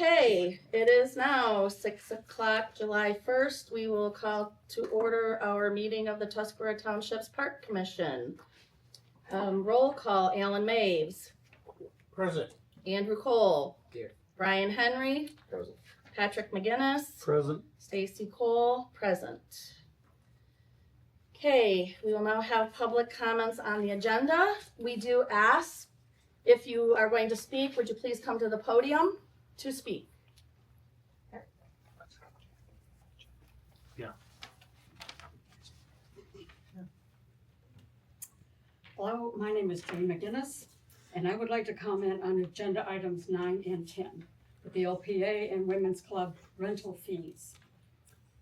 Okay, it is now 6 o'clock, July 1st. We will call to order our meeting of the Tuscarora Township's Park Commission. Roll call, Alan Maves. Present. Andrew Cole. Here. Brian Henry. Present. Patrick McGinnis. Present. Stacy Cole, present. Okay, we will now have public comments on the agenda. We do ask, if you are going to speak, would you please come to the podium to speak? Hello, my name is Jane McGinnis, and I would like to comment on agenda items 9 and 10, the BLPA and Women's Club rental fees.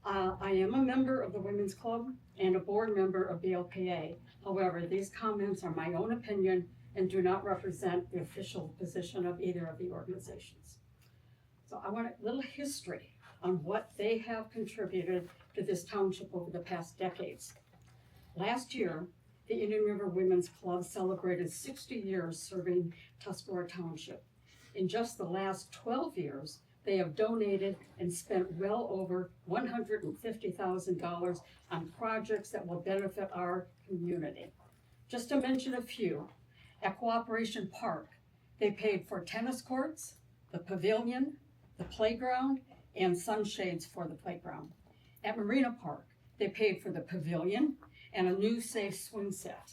I am a member of the Women's Club and a board member of BLPA. However, these comments are my own opinion and do not represent the official position of either of the organizations. So I want a little history on what they have contributed to this township over the past decades. Last year, the Indian River Women's Club celebrated 60 years serving Tuscarora Township. In just the last 12 years, they have donated and spent well over $150,000 on projects that will benefit our community. Just to mention a few, at Cooperation Park, they paid for tennis courts, the pavilion, the playground, and sunshades for the playground. At Marina Park, they paid for the pavilion and a new safe swing set.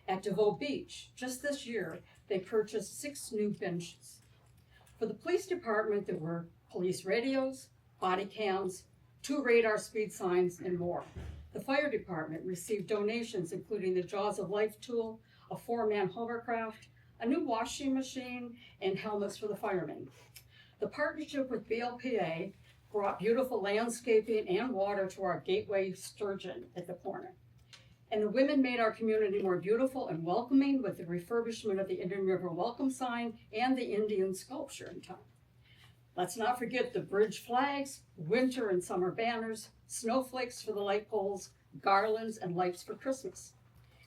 At DeVoe Beach, just this year, they purchased 6 new benches. For the police department, there were police radios, body cams, 2 radar speed signs, and more. The fire department received donations including the Jaws of Life tool, a 4-man hovercraft, a new washing machine, and helmets for the firemen. The partnership with BLPA brought beautiful landscaping and water to our gateway sturgeon at the corner. And the women made our community more beautiful and welcoming with the refurbishment of the Indian River welcome sign and the Indian sculpture in town. Let's not forget the bridge flags, winter and summer banners, snowflakes for the light poles, garlands, and lights for Christmas.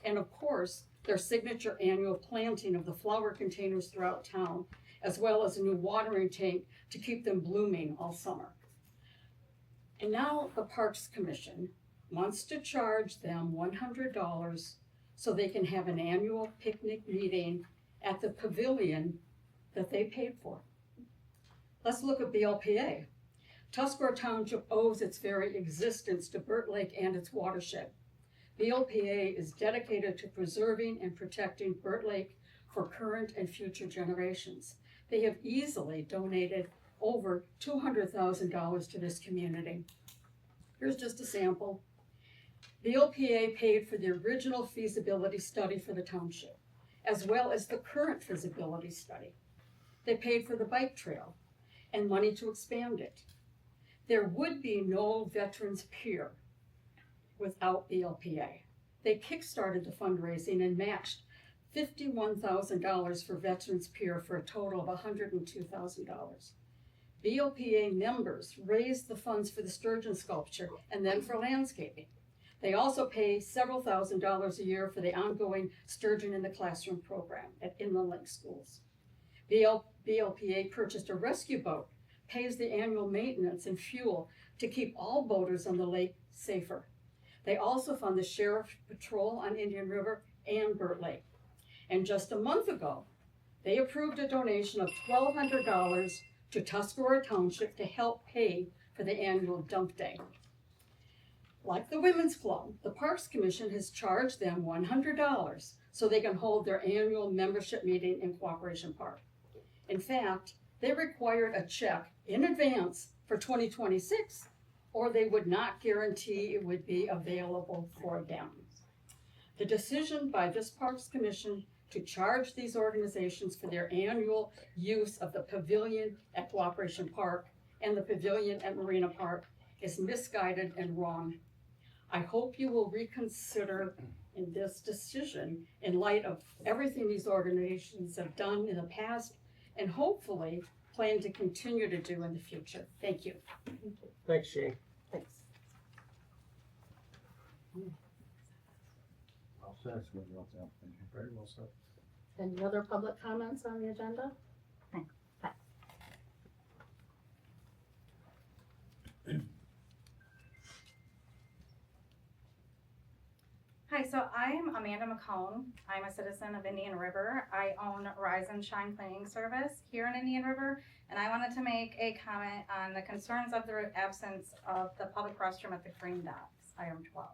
And of course, their signature annual planting of the flower containers throughout town, as well as a new watering tank to keep them blooming all summer. And now the Parks Commission wants to charge them $100 so they can have an annual picnic meeting at the pavilion that they paid for. Let's look at BLPA. Tuscarora Township owes its very existence to Burt Lake and its watershed. BLPA is dedicated to preserving and protecting Burt Lake for current and future generations. They have easily donated over $200,000 to this community. Here's just a sample. BLPA paid for the original feasibility study for the township, as well as the current feasibility study. They paid for the bike trail and money to expand it. There would be no Veterans Pier without BLPA. They kickstarted the fundraising and matched $51,000 for Veterans Pier for a total of $102,000. BLPA members raised the funds for the sturgeon sculpture and then for landscaping. They also pay several $1,000s a year for the ongoing Sturgeon in the Classroom program at Inland Lake schools. BLPA purchased a rescue boat, pays the annual maintenance and fuel to keep all boaters on the lake safer. They also fund the Sheriff's Patrol on Indian River and Burt Lake. And just a month ago, they approved a donation of $1,200 to Tuscarora Township to help pay for the annual dump day. Like the Women's Club, the Parks Commission has charged them $100 so they can hold their annual membership meeting in Cooperation Park. In fact, they required a check in advance for 2026, or they would not guarantee it would be available for them. The decision by this Parks Commission to charge these organizations for their annual use of the pavilion at Cooperation Park and the pavilion at Marina Park is misguided and wrong. I hope you will reconsider in this decision in light of everything these organizations have done in the past and hopefully plan to continue to do in the future. Thank you. Thanks, Shane. Thanks. All set. Very well said. Any other public comments on the agenda? Hi, so I'm Amanda McCone. I'm a citizen of Indian River. I own Rise and Shine Cleaning Service here in Indian River, and I wanted to make a comment on the concerns of the absence of the public restroom at the Green Docks, item 12.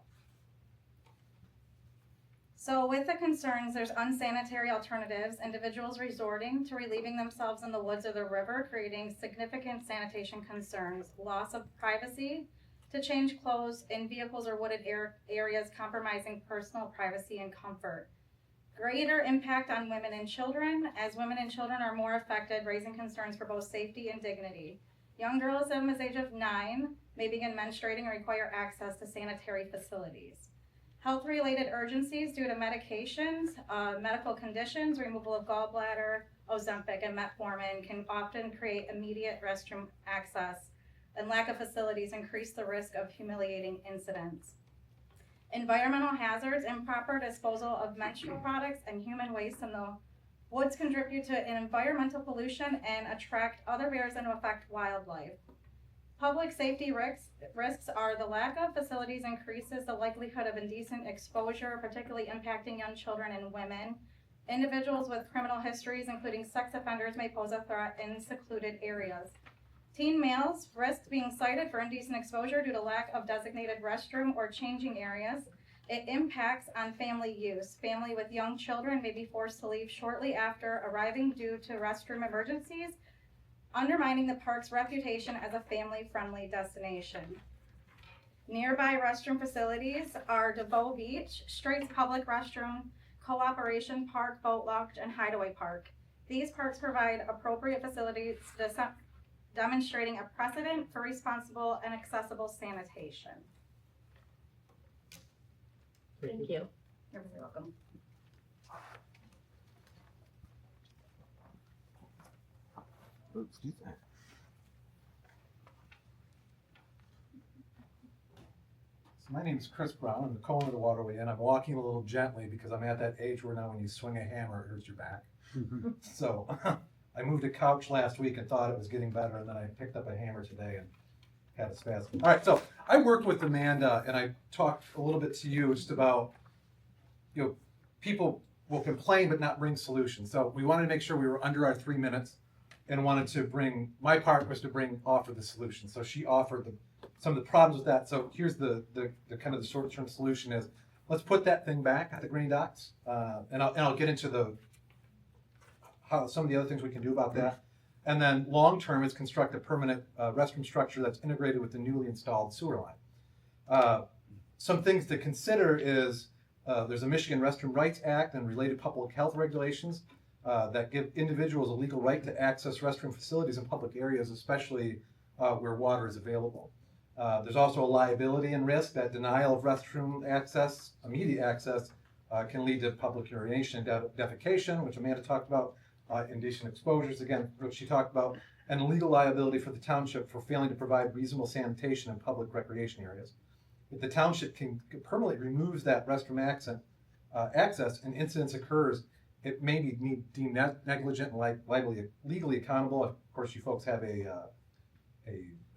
So with the concerns, there's unsanitary alternatives, individuals resorting to relieving themselves in the woods or the river, creating significant sanitation concerns, loss of privacy, to change clothes in vehicles or wooded areas, compromising personal privacy and comfort. Greater impact on women and children, as women and children are more affected, raising concerns for both safety and dignity. Young girls of the age of 9 may begin menstruating and require access to sanitary facilities. Health-related urgencies due to medications, medical conditions, removal of gallbladder, Ozempic, and metformin can often create immediate restroom access, and lack of facilities increase the risk of humiliating incidents. Environmental hazards, improper disposal of menstrual products and human waste in the woods contribute to environmental pollution and attract other bears and affect wildlife. Public safety risks are the lack of facilities increases the likelihood of indecent exposure, particularly impacting young children and women. Individuals with criminal histories, including sex offenders, may pose a threat in secluded areas. Teen males risk being cited for indecent exposure due to lack of designated restroom or changing areas. It impacts on family use. Family with young children may be forced to leave shortly after arriving due to restroom emergencies, undermining the park's reputation as a family-friendly destination. Nearby restroom facilities are DeVoe Beach, Straits Public Restroom, Cooperation Park, Boat Launch, and Hideaway Park. These parks provide appropriate facilities demonstrating a precedent for responsible and accessible sanitation. Thank you. You're very welcome. Excuse me. So my name is Chris Brown. I'm the co-owner of the Waterway Inn. I'm walking a little gently because I'm at that age where now when you swing a hammer, it hurts your back. So I moved a couch last week and thought it was getting better, and then I picked up a hammer today and had a spasm. All right, so I worked with Amanda, and I talked a little bit to you just about, people will complain but not bring solutions. So we wanted to make sure we were under our 3 minutes, and wanted to bring, my part was to offer the solution. So she offered some of the problems with that. So here's the kind of the short-term solution is, let's put that thing back at the Green Docks, and I'll get into how some of the other things we can do about that. And then long-term is construct a permanent restroom structure that's integrated with the newly installed sewer line. Some things to consider is there's a Michigan Restroom Rights Act and related public health regulations that give individuals a legal right to access restroom facilities in public areas, especially where water is available. There's also a liability and risk that denial of restroom access, immediate access, can lead to public urination and defecation, which Amanda talked about, indecent exposures, again, which she talked about, and legal liability for the township for failing to provide reasonable sanitation in public recreation areas. If the township permanently removes that restroom access and incidents occurs, it may be deemed negligent and legally accountable. Of course, you folks have an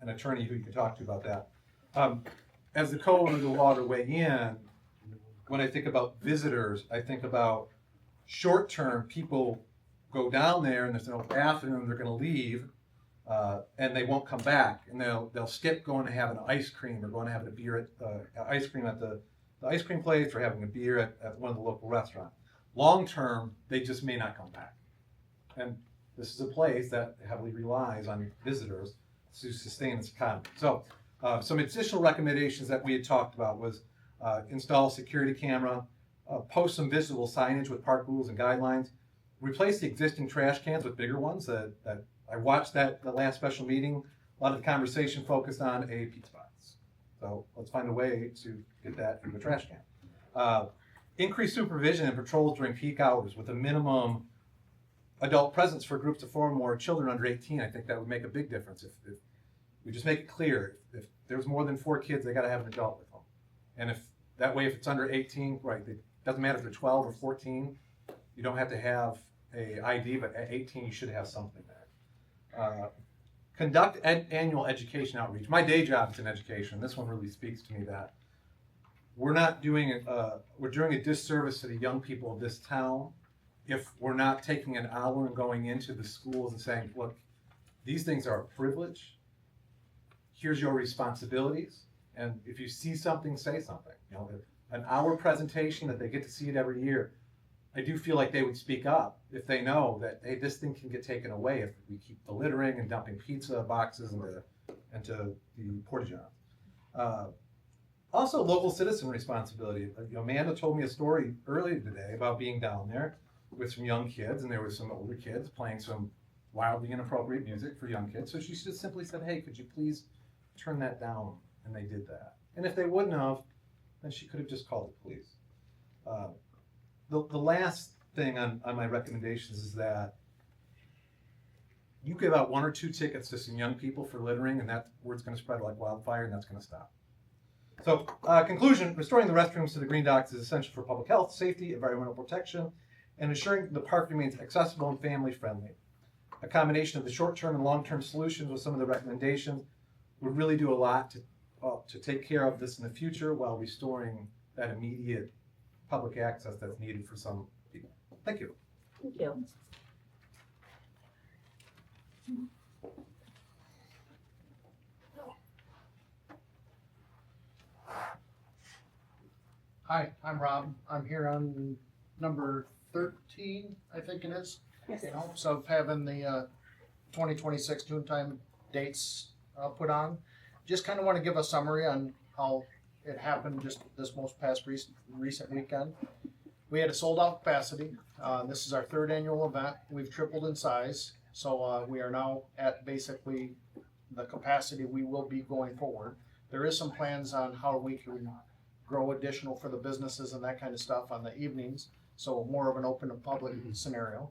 attorney who you can talk to about that. As the co-owner of the Waterway Inn, when I think about visitors, I think about short-term people go down there and there's no bathroom, they're going to leave, and they won't come back, and they'll skip going to have an ice cream or going to have a beer at ice cream at the ice cream place or having a beer at one of the local restaurants. Long term, they just may not come back, and this is a place that heavily relies on visitors to sustain its economy. So, some additional recommendations that we had talked about was install a security camera, post some visible signage with park rules and guidelines, replace the existing trash cans with bigger ones. That I watched the last special meeting. A lot of the conversation focused on AAP spots. So let's find a way to get that in the trash can. Increase supervision and patrols during peak hours with a minimum adult presence for groups of 4 or more children under 18. I think that would make a big difference. If we just make it clear, if there's more than 4 kids, they got to have an adult with them. And if it's under 18, right, it doesn't matter if they're 12 or 14, you don't have to have a ID, but at 18 you should have something there. conduct annual education outreach. My day job is in education. This one really speaks to me that we're doing a disservice to the young people of this town if we're not taking an hour and going into the schools and saying, look, these things are a privilege. Here's your responsibilities. And if you see something, say something. You know, an hour presentation that they get to see it every year. I do feel like they would speak up if they know that, hey, this thing can get taken away if we keep the littering and dumping pizza boxes into the porta johns. Also, local citizen responsibility. You know, Amanda told me a story earlier today about being down there with some young kids, and there was some older kids playing some wildly inappropriate music for young kids. So she just simply said, hey, could you please turn that down? And they did that. And if they wouldn't have, then she could have just called the police. The last thing on my recommendations is that you give out 1 or 2 tickets to some young people for littering, and that word's going to spread like wildfire, and that's going to stop. So, conclusion, restoring the restrooms to the green docks is essential for public health, safety, environmental protection, and ensuring the park remains accessible and family-friendly. A combination of the short-term and long-term solutions with some of the recommendations would really do a lot to take care of this in the future while restoring that immediate public access that's needed for some people. Thank you. Thank you. Hi, I'm Rob. I'm here on number 13, I think it is. Yes. In hopes of having the 2026 TooonTime dates put on. Just kind of want to give a summary on how it happened just this most past recent weekend. We had a sold out capacity. This is our 3rd annual event. We've tripled in size. So we are now at basically the capacity we will be going forward. There is some plans on how we can grow additional for the businesses and that kind of stuff on the evenings. So more of an open to public scenario.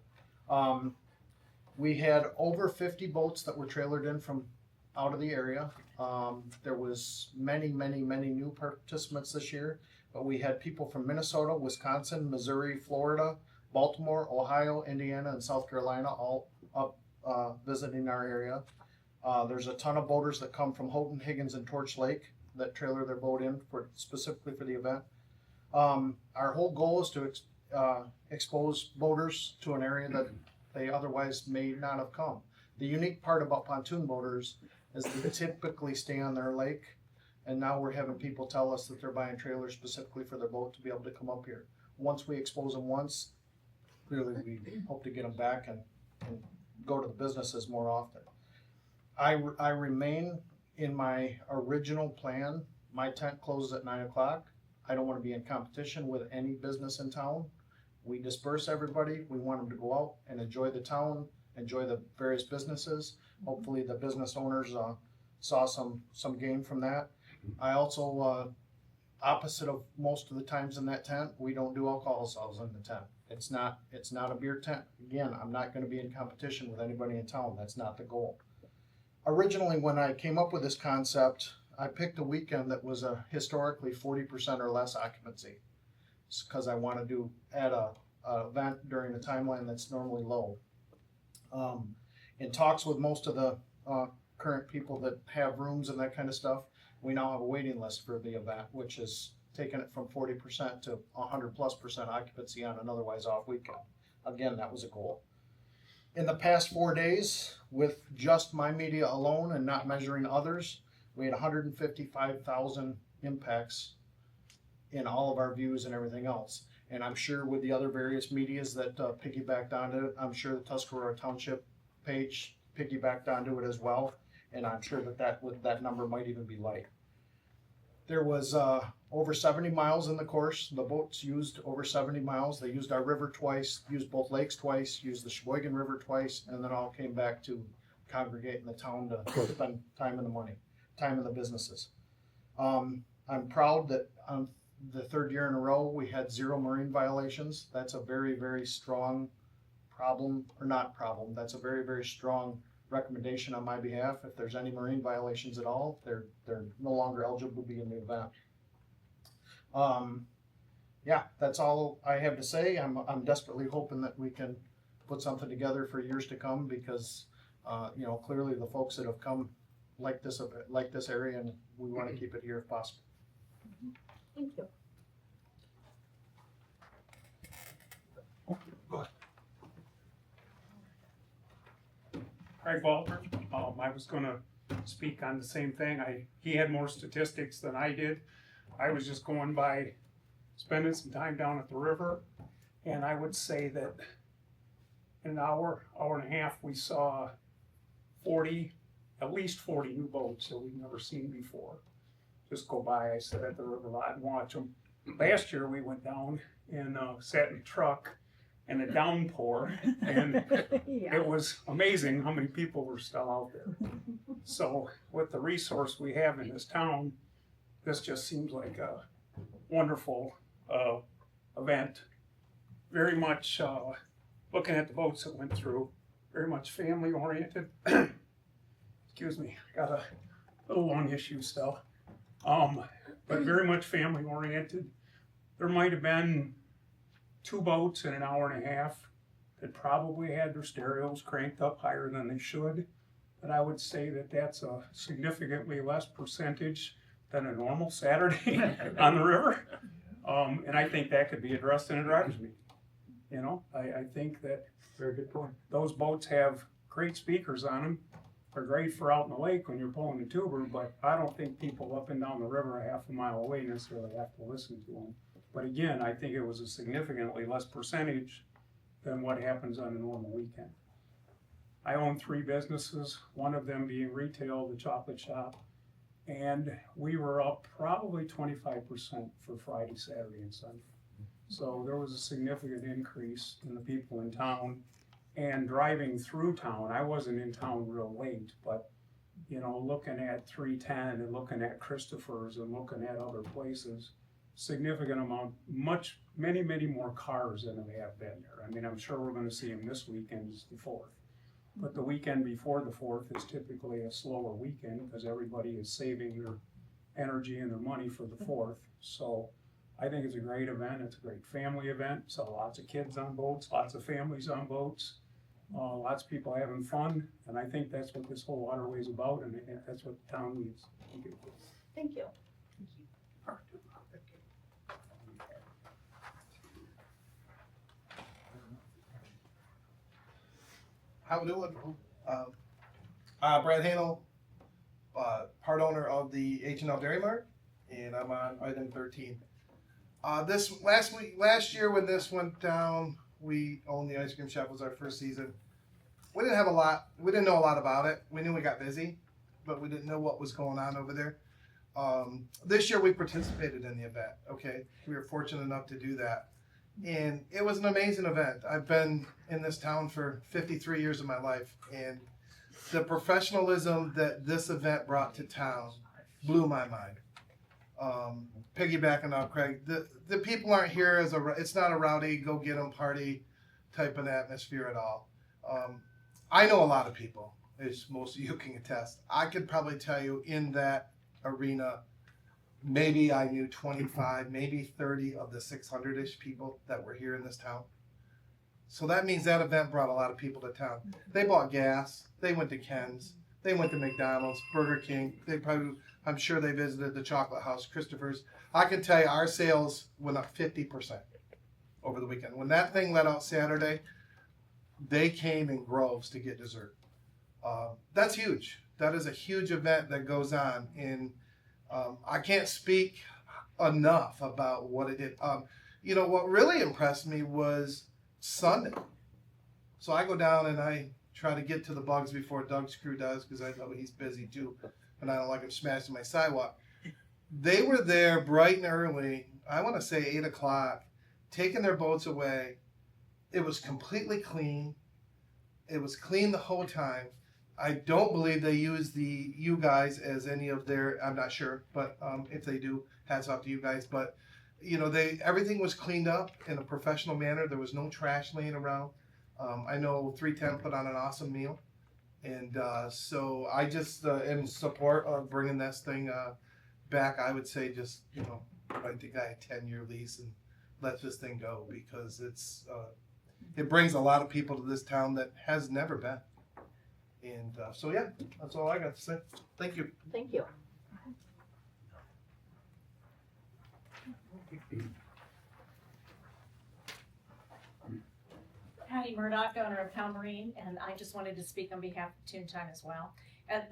We had over 50 boats that were trailered in from out of the area. There was many new participants this year, but we had people from Minnesota, Wisconsin, Missouri, Florida, Baltimore, Ohio, Indiana, and South Carolina all up visiting our area. There's a ton of boaters that come from Houghton, Higgins, and Torch Lake that trailer their boat in specifically for the event. Our whole goal is to expose boaters to an area that they otherwise may not have come. The unique part about pontoon boaters is they typically stay on their lake, and now we're having people tell us that they're buying trailers specifically for their boat to be able to come up here. Once we expose them once, clearly we hope to get them back and go to the businesses more often. I remain in my original plan. My tent closes at 9 o'clock. I don't want to be in competition with any business in town. We disperse everybody. We want them to go out and enjoy the town, enjoy the various businesses. Hopefully the business owners saw some gain from that. I also, opposite of most of the times in that tent, we don't do alcohol sales in the tent. It's not a beer tent. Again, I'm not going to be in competition with anybody in town. That's not the goal. Originally, when I came up with this concept, I picked a weekend that was a historically 40% or less occupancy, because I want to add a event during a timeline that's normally low. In talks with most of the current people that have rooms and that kind of stuff, we now have a waiting list for the event, which has taken it from 40% to 100+% occupancy on an otherwise off weekend. Again, that was a goal. In the past 4 days, with just my media alone and not measuring others, we had 155,000 impacts in all of our views and everything else. And I'm sure with the other various medias that piggybacked onto it, I'm sure the Tuscarora Township page piggybacked onto it as well. And I'm sure that number might even be light. There was over 70 miles in the course. The boats used over 70 miles. They used our river twice, used both lakes twice, used the Sheboygan River twice, and then all came back to congregate in the town to spend time in the businesses. I'm proud that on the 3rd year in a row we had 0 marine violations. That's a very, very strong problem, or not problem. That's a very, very strong recommendation on my behalf. If there's any marine violations at all, they're no longer eligible to be in the event. Yeah, that's all I have to say. I'm desperately hoping that we can put something together for years to come, because clearly the folks that have come like this area, and we want to keep it here if possible. Thank you. Craig Walter, I was gonna speak on the same thing. He had more statistics than I did. I was just going by spending some time down at the river, and I would say that in an hour and a half, we saw at least 40 new boats that we've never seen before. Just go by, I sit at the river lot and watch them. Last year, we went down and sat in the truck in a downpour, and it was amazing how many people were still out there. So with the resource we have in this town, this just seems like a wonderful event. Very much looking at the boats that went through, very much family oriented. Excuse me, got a little lung issue still. But very much family oriented. There might have been 2 boats in an hour and a half that probably had their stereos cranked up higher than they should. But I would say that that's a significantly less percentage than a normal Saturday on the river. And I think that could be addressed in a driver's meeting. You know, I think that Very good point. those boats have great speakers on them. They're great for out in the lake when you're pulling the tuber, but I don't think people up and down the river a half a mile away necessarily have to listen to them. But again, I think it was a significantly less percentage than what happens on a normal weekend. I own 3 businesses, one of them being retail, the chocolate shop, and we were up probably 25% for Friday, Saturday, and Sunday. So there was a significant increase in the people in town. And driving through town, I wasn't in town real late, but looking at 310 and looking at Christopher's and looking at other places, significant amount, many more cars than there have been there. I mean, I'm sure we're gonna see them this weekend is the 4th. But the weekend before the 4th is typically a slower weekend because everybody is saving their energy and their money for the 4th. So I think it's a great event. It's a great family event. So lots of kids on boats, lots of families on boats, lots of people having fun. And I think that's what this whole waterway is about, and I think that's what the town needs. Thank you. How we doing? Brad Hanel, part owner of the H&L Dairy Mart, and I'm on item 13. This last year when this went down, we owned the ice cream shop. Was our first season. We didn't have a lot. We didn't know a lot about it. We knew we got busy, but we didn't know what was going on over there. This year we participated in the event. Okay, we were fortunate enough to do that. And it was an amazing event. I've been in this town for 53 years of my life, and the professionalism that this event brought to town blew my mind. Piggybacking off Craig, the people aren't here it's not a rowdy, go get 'em party type of atmosphere at all. I know a lot of people, as most of you can attest. I could probably tell you in that arena, maybe I knew 25, maybe 30 of the 600-ish people that were here in this town. So that means that event brought a lot of people to town. They bought gas, they went to Ken's, they went to McDonald's, Burger King, I'm sure they visited the Chocolate House, Christopher's. I can tell you our sales went up 50% over the weekend. When that thing let out Saturday, they came in groves to get dessert. That's huge. That is a huge event that goes on, and I can't speak enough about what it did. What really impressed me was Sunday. So I go down and I try to get to the bugs before Doug's crew does, because I know he's busy too, and I don't like him smashing my sidewalk. They were there bright and early, I want to say 8 o'clock, taking their boats away. It was completely clean. It was clean the whole time. I don't believe they use you guys as any of their, I'm not sure, but if they do, hats off to you guys. But, everything was cleaned up in a professional manner. There was no trash laying around. I know 310 put on an awesome meal. And so I just, in support of bringing this thing back, I would say just, write the guy a 10-year lease and let this thing go, because it brings a lot of people to this town that has never been. And so yeah, that's all I got to say. Thank you. Thank you. Patty Murdoch, owner of Town Marine, and I just wanted to speak on behalf of TooonTime as well.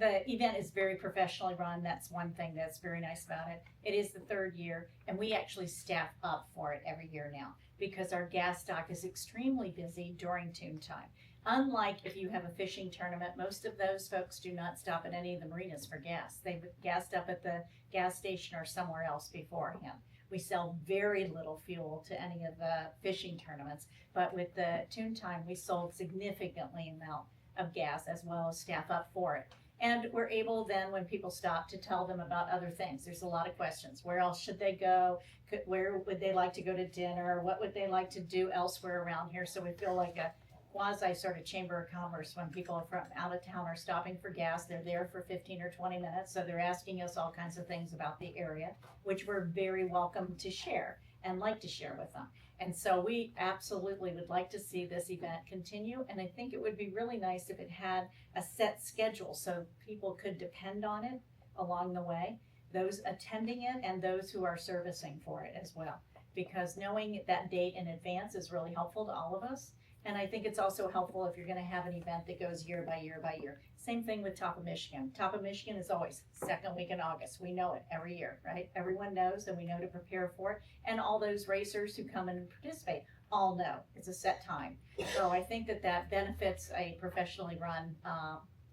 The event is very professionally run. That's one thing that's very nice about it. It is the third year, and we actually staff up for it every year now because our gas stock is extremely busy during TooonTime. Unlike if you have a fishing tournament, most of those folks do not stop at any of the marinas for gas. They've gassed up at the gas station or somewhere else beforehand. We sell very little fuel to any of the fishing tournaments, but with the TooonTime, we sold significantly amount of gas as well as staff up for it. And we're able then, when people stop, to tell them about other things. There's a lot of questions. Where else should they go? Where would they like to go to dinner? What would they like to do elsewhere around here? So we feel like a quasi sort of chamber of commerce when people from out of town are stopping for gas. They're there for 15 or 20 minutes. So they're asking us all kinds of things about the area, which we're very welcome to share and like to share with them. And so we absolutely would like to see this event continue. And I think it would be really nice if it had a set schedule so people could depend on it along the way, those attending it and those who are servicing for it as well. Because knowing that date in advance is really helpful to all of us. And I think it's also helpful if you're going to have an event that goes year by year by year. Same thing with Top of Michigan. Top of Michigan is always second week in August. We know it every year, right? Everyone knows, and we know to prepare for it. And all those racers who come in and participate all know it's a set time. So I think that that benefits a professionally run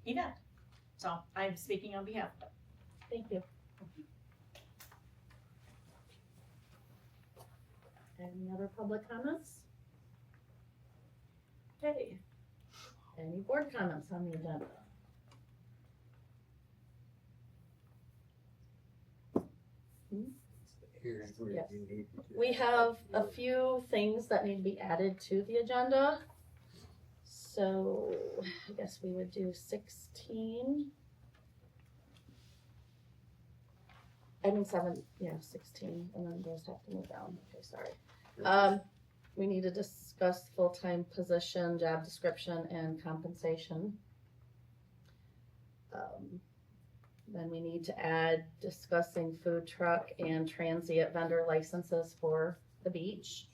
event. So I'm speaking on behalf of them. Thank you. Any other public comments? Okay. Any board comments on the agenda? Yes. We have a few things that need to be added to the agenda. So I guess we would do 16. I mean 16, and then those have to move down. Okay, sorry. We need to discuss full-time position, job description, and compensation. Then we need to add discussing food truck and transient vendor licenses for the beach.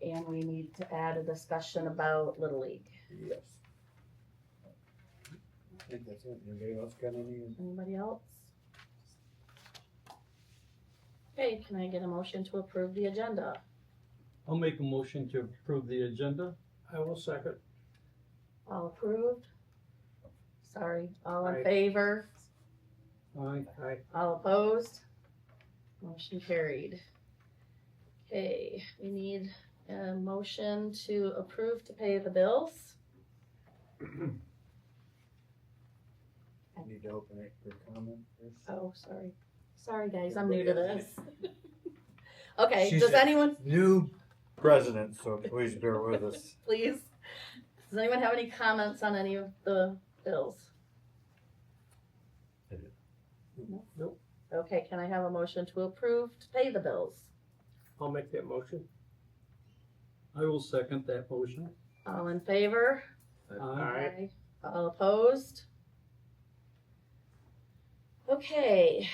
And we need to add a discussion about Little League. Yes. I think that's it. Anybody else got any? Anybody else? Okay, can I get a motion to approve the agenda? I'll make a motion to approve the agenda. I will second. All approved? Sorry, all in Aye. favor? Aye. Aye. All opposed? Motion carried. Okay, we need a motion to approve to pay the bills. I need to open it for comment first. Oh, sorry. Sorry, guys, I'm new to this. Okay, She's does a- anyone, New president, so please bear with us. please, does anyone have any comments on any of the bills? Nope. Okay, can I have a motion to approve to pay the bills? I'll make that motion. I will second that motion. All in favor? Aye. All opposed? Okay,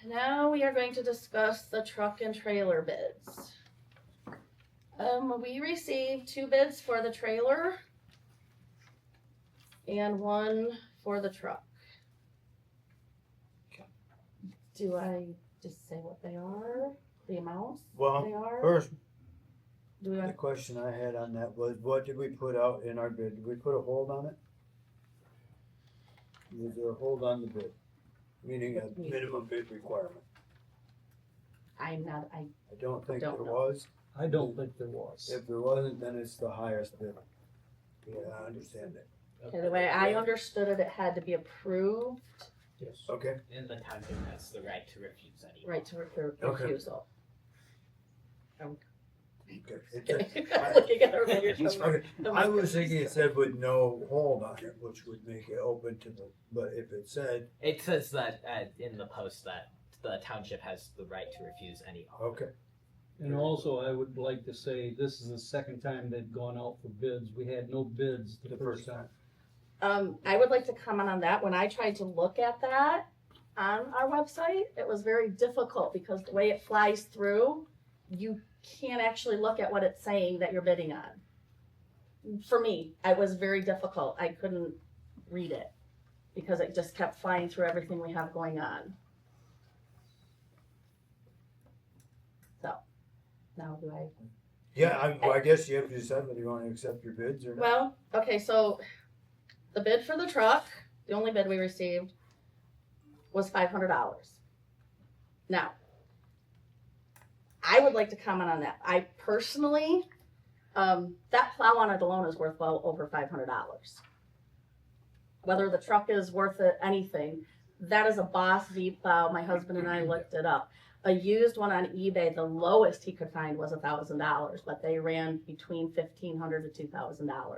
now we are going to discuss the truck and trailer bids. We received 2 bids for the trailer and 1 for the truck. Do I just say what they are? The amounts Well, they are? first, Do we the want, question I had on that was, what did we put out in our bid? Did we put a hold on it? Was there a hold on the bid? Meaning a minimum bid requirement? I I don't think there Don't know. was. I don't think there was. If there wasn't, then it's the highest bid. Yeah, I understand that. okay, the way I understood it, it had to be approved, Yes. Okay. And the township has the right to refuse any. right to Okay. refusal. Okay. It's Looking at our fingers. okay. I was thinking it said with no hold on it, which would make it open to the, but if it said, It says that in the post that the township has the right to refuse any offer. okay. And also, I would like to say, this is the second time they've gone out for bids. We had no bids the first time. I would like to comment on that. When I tried to look at that on our website, it was very difficult because the way it flies through, you can't actually look at what it's saying that you're bidding on. For me, it was very difficult. I couldn't read it because it just kept flying through everything we have going on. So, now do I? Yeah, I guess you have to decide whether you wanna accept your bids or not. Well, okay, so the bid for the truck, the only bid we received, was $500. Now, I would like to comment on that. I personally, that plow on it alone is worth well over $500. Whether the truck is worth it, anything, that is a Boss V plow. My husband and I looked it up. A used one on eBay, the lowest he could find was $1,000, but they ran between $1,500 to $2,000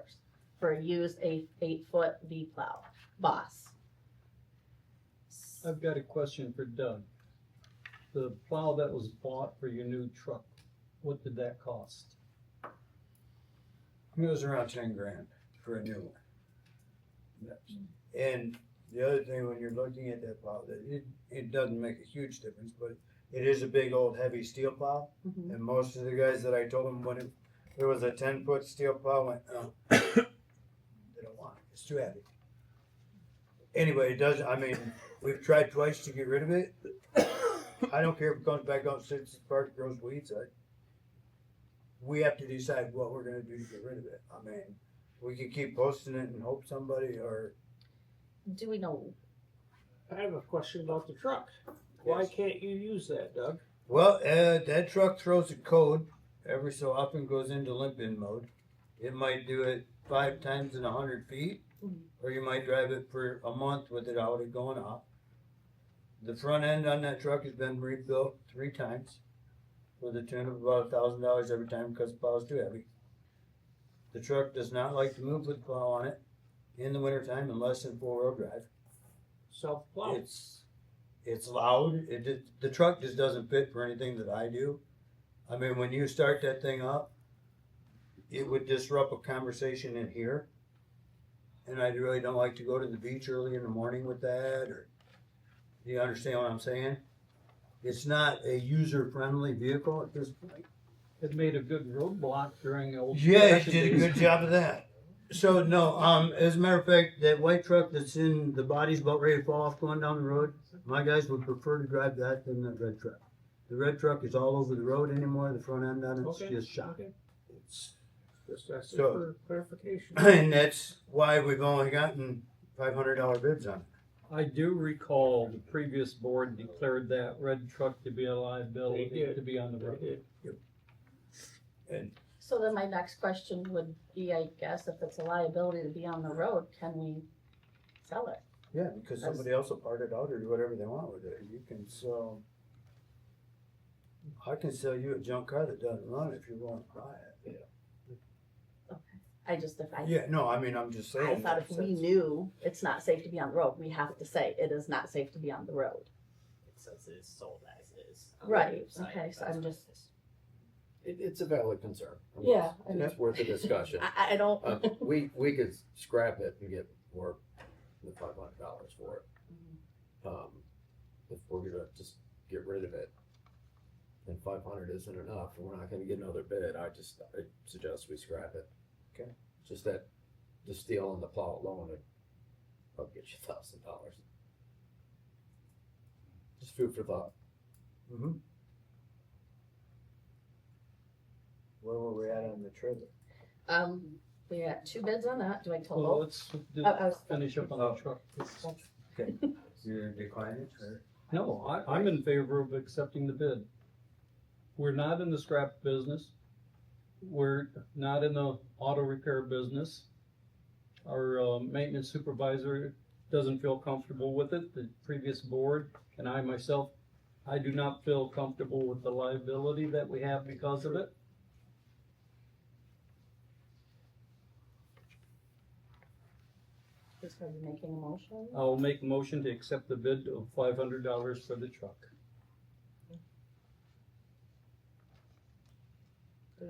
for a used 8-foot V plow, Boss. I've got a question for Doug. The plow that was bought for your new truck, what did that cost? It was around 10 grand for a new one. And the other thing, when you're looking at that plow, that it doesn't make a huge difference, but it is a big old heavy steel plow. Mhm. And most of the guys that I told them when it was a 10-foot steel plow went, oh, they don't want it, it's too heavy. Anyway, it does, I mean, we've tried twice to get rid of it. I don't care if it comes back out, sits in the park, grows weeds. We have to decide what we're gonna do to get rid of it. I mean, we could keep posting it and hope somebody or. Do we know? I have a question about the truck. Why can't you use that, Doug? Well, that truck throws a code every so often, goes into limp in mode. It might do it 5 times in 100 feet, or you might drive it for a month with it already going off. The front end on that truck has been rebuilt 3 times for the tune of about $1,000 every time because the plow is too heavy. The truck does not like to move with the plow on it in the wintertime unless in 4-wheel drive. Self-plow. It's loud. The truck just doesn't fit for anything that I do. I mean, when you start that thing up, it would disrupt a conversation in here. And I really don't like to go to the beach early in the morning with that. Or, do you understand what I'm saying? It's not a user-friendly vehicle at this point. It made a good roadblock during the old. Yeah, it did a good job of that. So no, as a matter of fact, that white truck that's in the body's about ready to fall off going down the road, my guys would prefer to drive that than the red truck. The red truck is all over the road anymore. The front end on it's just shot. Okay. It's Just asking So- for clarification. and that's why we've only gotten $500 bids on it. I do recall the previous board declared that red truck to be a liability They did. to be on the road. They did. And So then my next question would be, I guess, if it's a liability to be on the road, can we sell it? yeah, because somebody else will part it out or do whatever they want with it. You can sell. I can sell you a junk car that doesn't run if you want to buy it. I just, if I, Yeah, no, I mean I'm just saying. I thought if we knew it's not safe to be on the road, we have to say it is not safe to be on the road. It says it's sold as is. Right, Website, okay, so that's I'm what just- it is. It's a valid concern. I mean, Yeah, I mean- It's worth a discussion. I don't. We could scrap it and get more than $500 for it. If we're gonna just get rid of it, then 500 isn't enough, and we're not gonna get another bid. I suggest we scrap it. Okay. Just that, the steel and the plow alone would probably get you $1,000. Just food for thought. Mm-hmm. Where were we at on the trailer? We got 2 bids on that. Do I Well, total? let's I was- finish up on the truck. Okay. You're declining or? No, I'm in favor of accepting the bid. We're not in the scrap business. We're not in the auto repair business. Our maintenance supervisor doesn't feel comfortable with it. The previous board and I myself, I do not feel comfortable with the liability that we have because of it. Are you making a motion? I'll make a motion to accept the bid of $500 for the truck.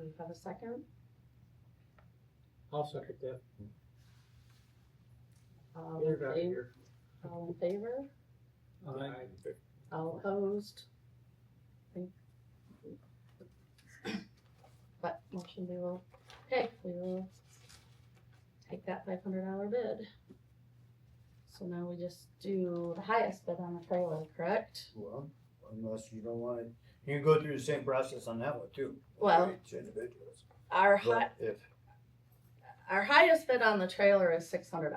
we have a second? I'll second that. All Get in it out of favor? here. All in favor? Aye. All opposed? But motion we will, okay, we will take that $500 bid. So now we just do the highest bid on the trailer, correct? Well, unless you don't want it, you can go through the same process on that one too. Well, It's individuals. Our But if, our highest bid on the trailer is $600.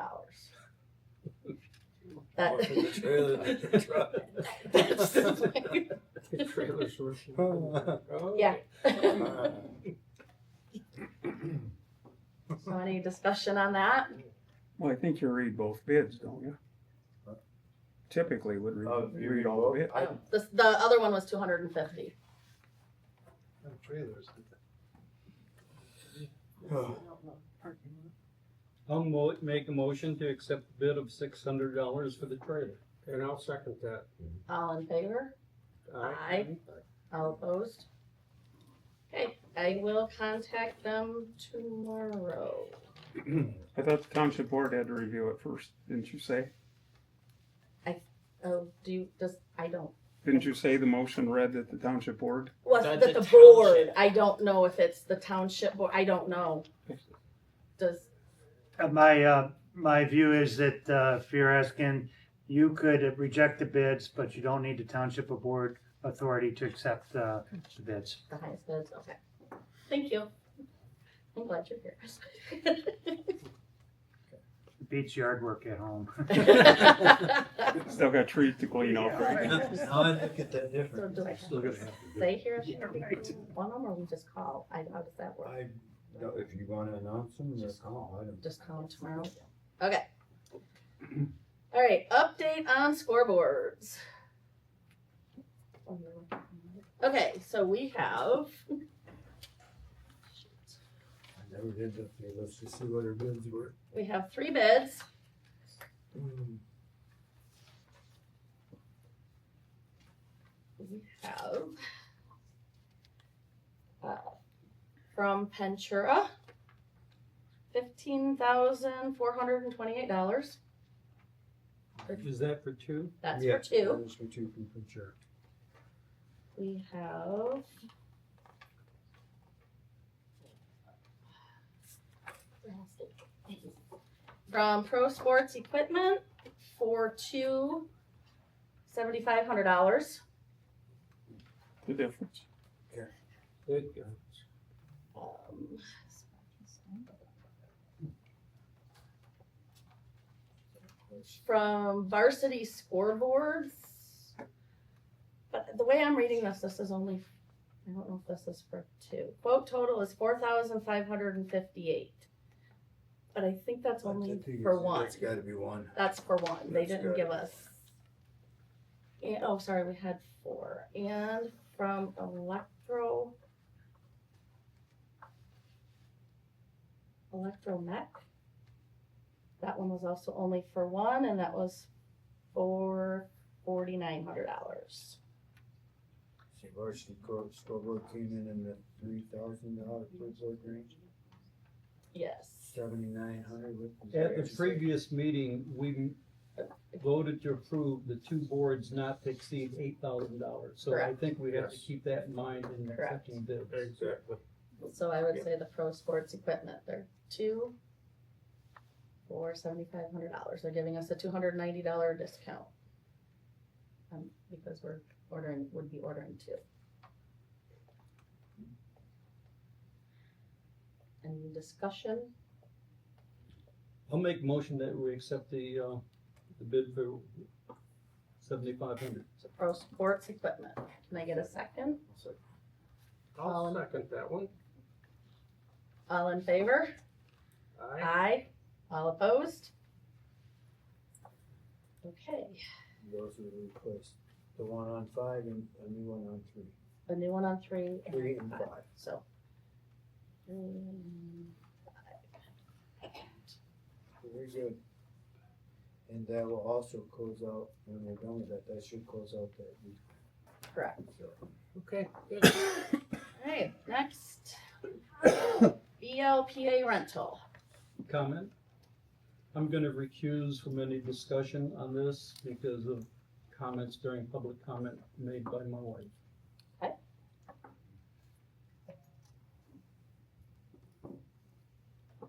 That. more for the trailer than the truck. That's The trailer's worth it. Oh, Yeah. Uh, So any discussion on that? Well, I think you read both bids, don't you? Typically would read, Oh, you read read all both? the bids. I- The other one was 250. Trailers. I'll make a motion to accept the bid of $600 for the trailer. And I'll second that. All in favor? Aye. All opposed? Okay, I will contact them tomorrow. I thought the township board had to review it first, didn't you say? Oh, I don't. Didn't you say the motion read that the township board? Was That's that a the board? township. I don't know if it's the township board. I don't know. Does, My view is that if you're asking, you could reject the bids, but you don't need the township or board authority to accept the bids. the highest bids, okay. Thank you. I'm glad you're here. Beats yard work at home. Still got trees to clean off, right? Now I look at that So different. do I have Still to gonna have to do stay here if one of them, or we just call? How does that work? I, no, if you wanna announce them, just call. I don't. Just call them tomorrow? Okay. All right, update on scoreboards. Okay, so we have, I never did that. Let's just see what our bids were. we have 3 bids. We have from Ventura, $15,428. Is that for two? That's Yeah, for 2. that is for two people, sure. We have from Pro Sports Equipment for $7,500. The difference. Good God. From Varsity Scoreboards, but the way I'm reading this is only, I don't know if this is for 2. Quote total is $4,558. But I think that's only for 1. It's gotta be one. That's for 1. They That's didn't good. give us. And, oh, sorry, we had 4. And from Electromech. That one was also only for 1, and that was for $4,900. See, varsity scoreboard came in the $3,000 per foot range, Yes. 7,900 with. At the previous meeting, we voted to approve the 2 boards not to exceed $8,000. So I Correct. think we have to Yes. keep that in mind in Correct. accepting bids. Exactly. So I would say the Pro Sports Equipment, they're 2 for $7,500. They're giving us a $290 discount. Because would be ordering 2. Any discussion? I'll make a motion that we accept the bid for $7,500. So Pro Sports Equipment. Can I get a second? I'll second that one. All in favor? Aye. Aye. All opposed? Okay, Those are the requests. The one on 5 and a new one on 3. a new one on 3. 3 and 5. So. 3 and 5. Very good. And that will also close out, when we're done with that, that should close out that week. Correct. So, Okay, good. Alright, next BLPA Rental. Comment? I'm gonna recuse from any discussion on this because of comments during public comment made by my wife.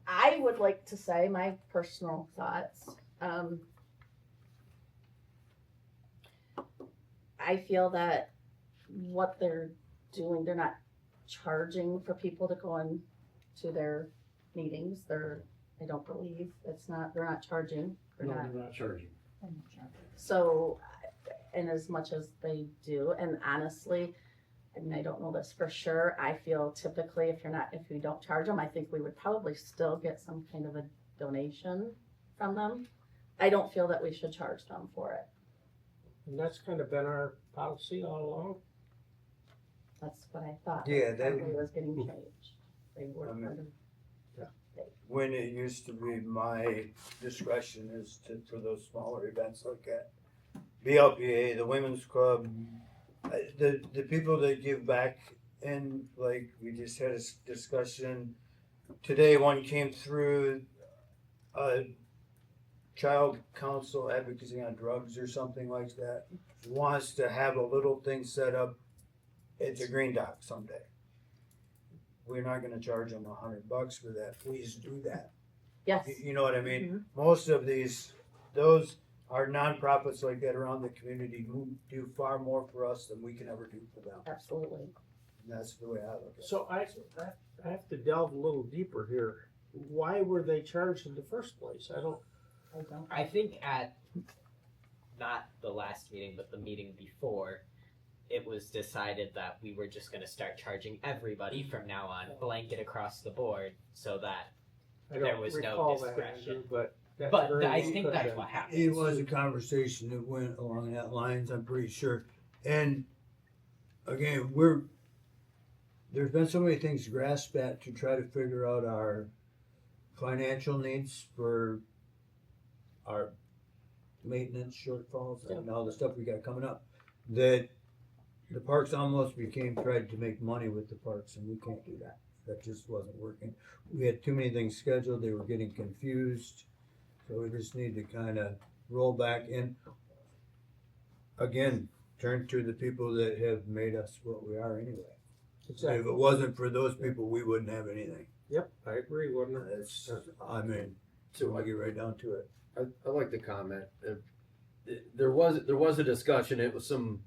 I would like to say my personal thoughts. I feel that what they're doing, they're not charging for people to go in to their meetings. I don't believe they're not charging. They're not charging. So, and as much as they do, and honestly, I mean, I don't know this for sure. I feel typically if we don't charge them, I think we would probably still get some kind of a donation from them. I don't feel that we should charge them for it. And that's kind of been our policy all along. That's what I thought. Yeah, Probably was getting changed. They were I mean, under. When it used to be my discretion for those smaller events like that. BLPA, the women's club, the people that give back, and like we just had a discussion today, one came through child council advocacy on drugs or something like that, wants to have a little thing set up at the Green Dock someday. We're not gonna charge them $100 for that, please do that. Yes. You know what I mean? Most of those are nonprofits like that around the community who do far more for us than we can ever do for them. Absolutely. And that's the way I look at it. So I have to delve a little deeper here. Why were they charged in the first place? I don't. I think at not the last meeting, but the meeting before, it was decided that we were just going to start charging everybody from now on, blanket across the board, so that I don't there was no recall that, discretion. Andrew, but that's But very I well think put that's then. what happened. It was a conversation that went along that lines, I'm pretty sure. And again, there's been so many things grasped at to try to figure out our financial needs for our maintenance shortfalls and all the stuff we got coming up, that the parks almost tried to make money with the parks, and we can't do that. That just wasn't working. We had too many things scheduled, they were getting confused, so we just need to kind of roll back and, again, turn to the people that have made us what we are anyway. Exactly. If it wasn't for those people, we wouldn't have anything. Yep, I agree, wouldn't it? That's, I mean, so I get right down to it. I like the comment. There was a discussion. It was some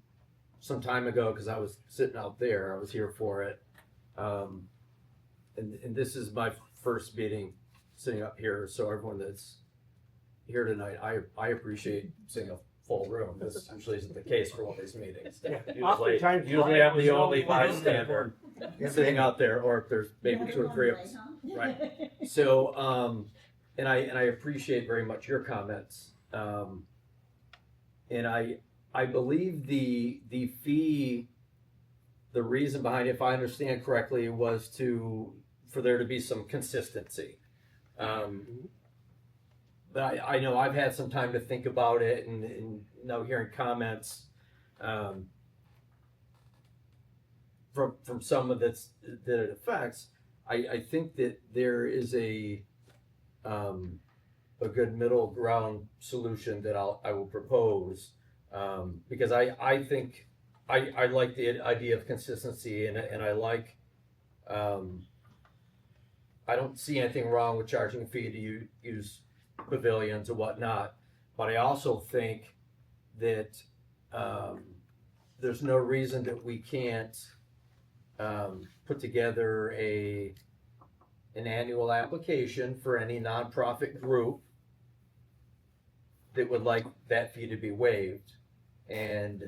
time ago because I was sitting out there. I was here for it, and this is my first meeting sitting up here. So everyone that's here tonight, I appreciate seeing a full room. This usually isn't the case for one of these meetings. Oftentimes, Usually I'm the Brian was only always bystander sitting out there, or if there's maybe two or three of us. Right. So, and I appreciate very much your comments. And I believe the fee, the reason behind it, if I understand correctly, was for there to be some consistency. But I know I've had some time to think about it, and now hearing comments from someone that it affects, I think that there is a good middle ground solution that I will propose, because I think I like the idea of consistency, and I like I don't see anything wrong with charging a fee to use pavilions or whatnot, but I also think that there's no reason that we can't put together an annual application for any nonprofit group that would like that fee to be waived, and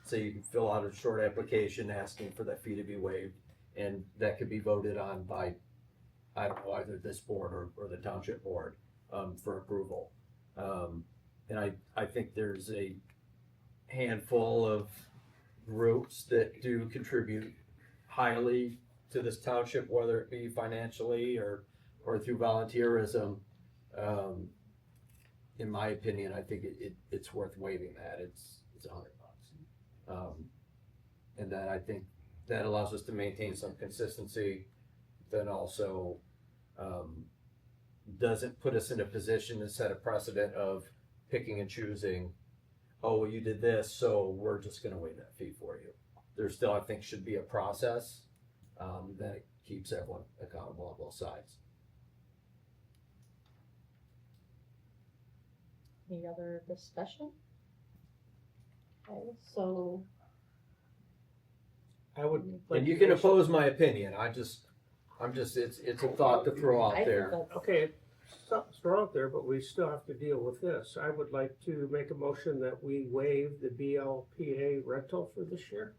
so you can fill out a short application asking for that fee to be waived, and that could be voted on by, I don't know, either this board or the township board for approval. And I think there's a handful of groups that do contribute highly to this township, whether it be financially or through volunteerism. In my opinion, I think it's worth waiving that. It's $100. And then I think that allows us to maintain some consistency, then also doesn't put us in a position to set a precedent of picking and choosing, oh, well, you did this, so we're just gonna waive that fee for you. There still, I think, should be a process that keeps everyone accountable on both sides. Any other discussion? Okay, so I would. And you can oppose my opinion, it's a thought to throw out I think there. that's Okay, something's wrong there, but we still have to deal with this. I would like to make a motion that we waive the BLPA rental for this year.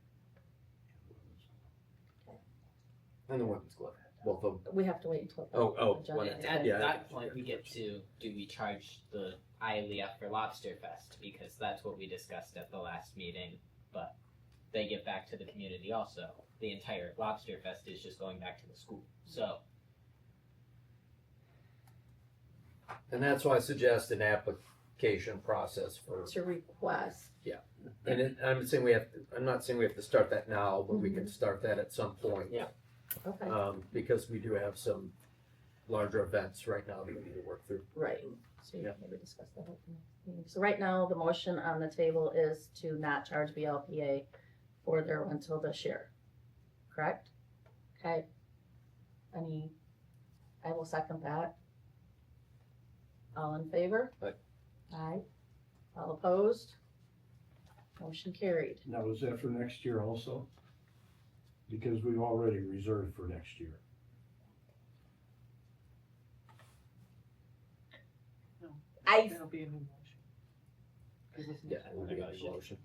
And the women's club, both of them. we have to wait until. When At Yeah. that point, we get to, do we charge the ILEF for Lobster Fest? Because that's what we discussed at the last meeting, but they give back to the community also. The entire Lobster Fest is just going back to the school, so. And that's why I suggest an application process for, To request, I'm not saying we have to start that now, but we can start that at some point. Yeah. okay, Because we do have some larger events right now that we need to work through. right, so Yeah. maybe discuss that at the next meeting. So right now, the motion on the table is to not charge BLPA for their rental this year, correct? Okay. I will second that. All in favor? Aye. Aye. All opposed? Motion carried. Now, is that for next year also? Because we've already reserved for next year. That'll be a new motion. Yeah, it would be a motion.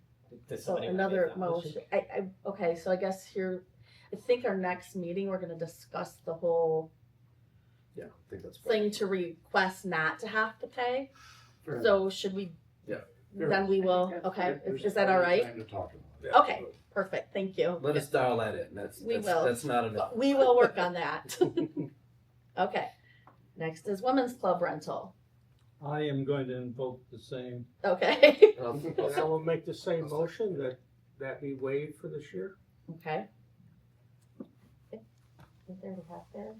Does So somebody wanna another make that motion, okay, so I guess here, I think our next meeting, we're gonna discuss the whole Yeah, I think that's fine. thing to request not to have to pay. Fair So should we? Yeah. Then we will, okay, There's is that all right? time to talk about it. Yeah. Okay, perfect, thank you. Let us dial that in, We will. that's not enough. We will work on that. Okay, next is women's club rental, I am going to invoke the same. okay, And I will make the same motion that be waived for this year. okay. Is there a hat there?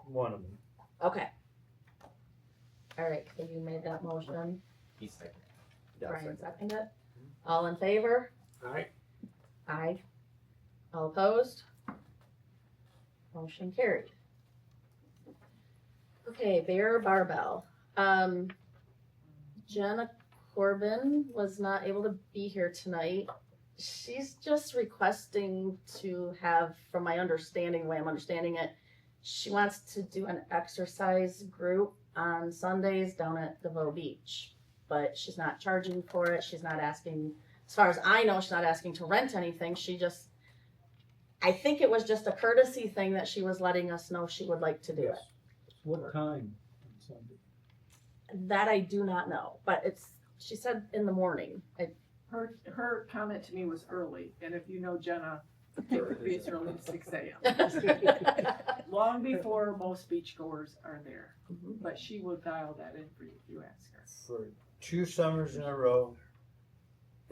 One of them. Okay. All right, so you made that motion, He's second. Yeah, Brian seconded it. All in favor? Alright, Aye. All opposed? Motion carried. Okay, Bear Barbell. Jenna Corbin was not able to be here tonight. She's just requesting to have, from my understanding, the way I'm understanding it, she wants to do an exercise group on Sundays down at DeVoe Beach. But she's not charging for it. She's not asking, as far as I know, she's not asking to rent anything. She just, I think it was just a courtesy thing that she was letting us know she would like to do it. What time on Sunday? That I do not know, but she said in the morning. Her comment to me was early, and if you know Jenna, it would be as early as 6 a.m. Long before most beachgoers are there, but she will dial that in for you if you ask her. For 2 summers in a row,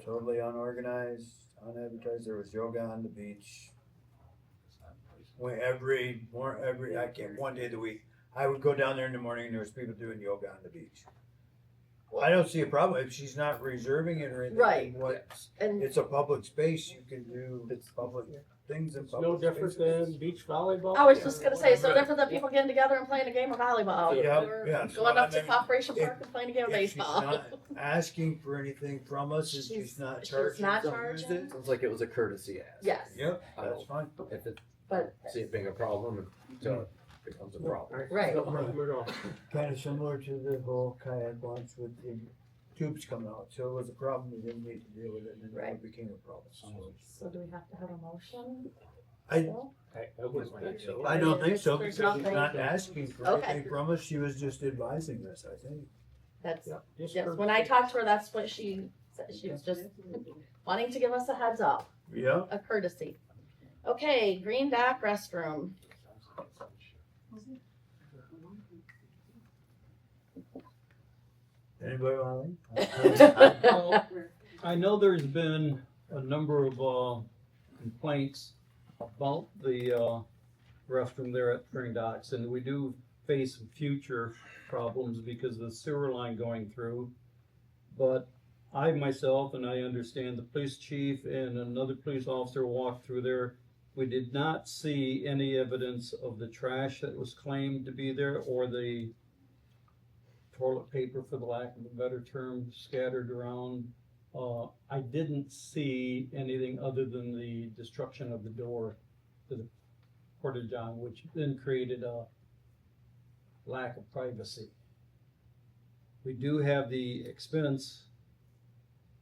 totally unorganized, unadvertised. There was yoga on the beach. One day of the week, I would go down there in the morning and there was people doing yoga on the beach. I don't see a problem if she's not reserving it or anything. Right. And it's a public space. You can do public things in it's public no different spaces. than beach volleyball. I was just gonna say, so different than people getting together and playing a game of volleyball. Yeah, Or yeah. going up to I mean, Cooperation if- Park and playing a game of If she's baseball. not asking for anything from us, and she's not charging. not to charging? use it, Sounds like it was a courtesy ask. Yes, Yep, I that's don't- fine. If it, but, see it being a problem until it becomes a problem. Right. No problem at all. Kind of similar to the whole kayak launch with the tubes coming out. So it was a problem, we didn't need to deal with it, and then it became a problem. so do we have to have a motion? I No? I wouldn't think so. I don't think so, There's because she's nothing- not asking for Okay. anything from us, she was just advising us, I think. That's, Just yes, for- when I talked to her, that's what she said, she was just wanting to give us a heads up, Yeah. a courtesy. Okay, Green Dock Restroom. Anybody want to? I know there's been a number of, complaints about the, restroom there at Spring Docks, and we do face some future problems because of the sewer line going through. But I myself, and I understand the police chief and another police officer walked through there. We did not see any evidence of the trash that was claimed to be there or the toilet paper, for the lack of a better term, scattered around. I didn't see anything other than the destruction of the door to the porta-john, which then created a lack of privacy. We do have the expense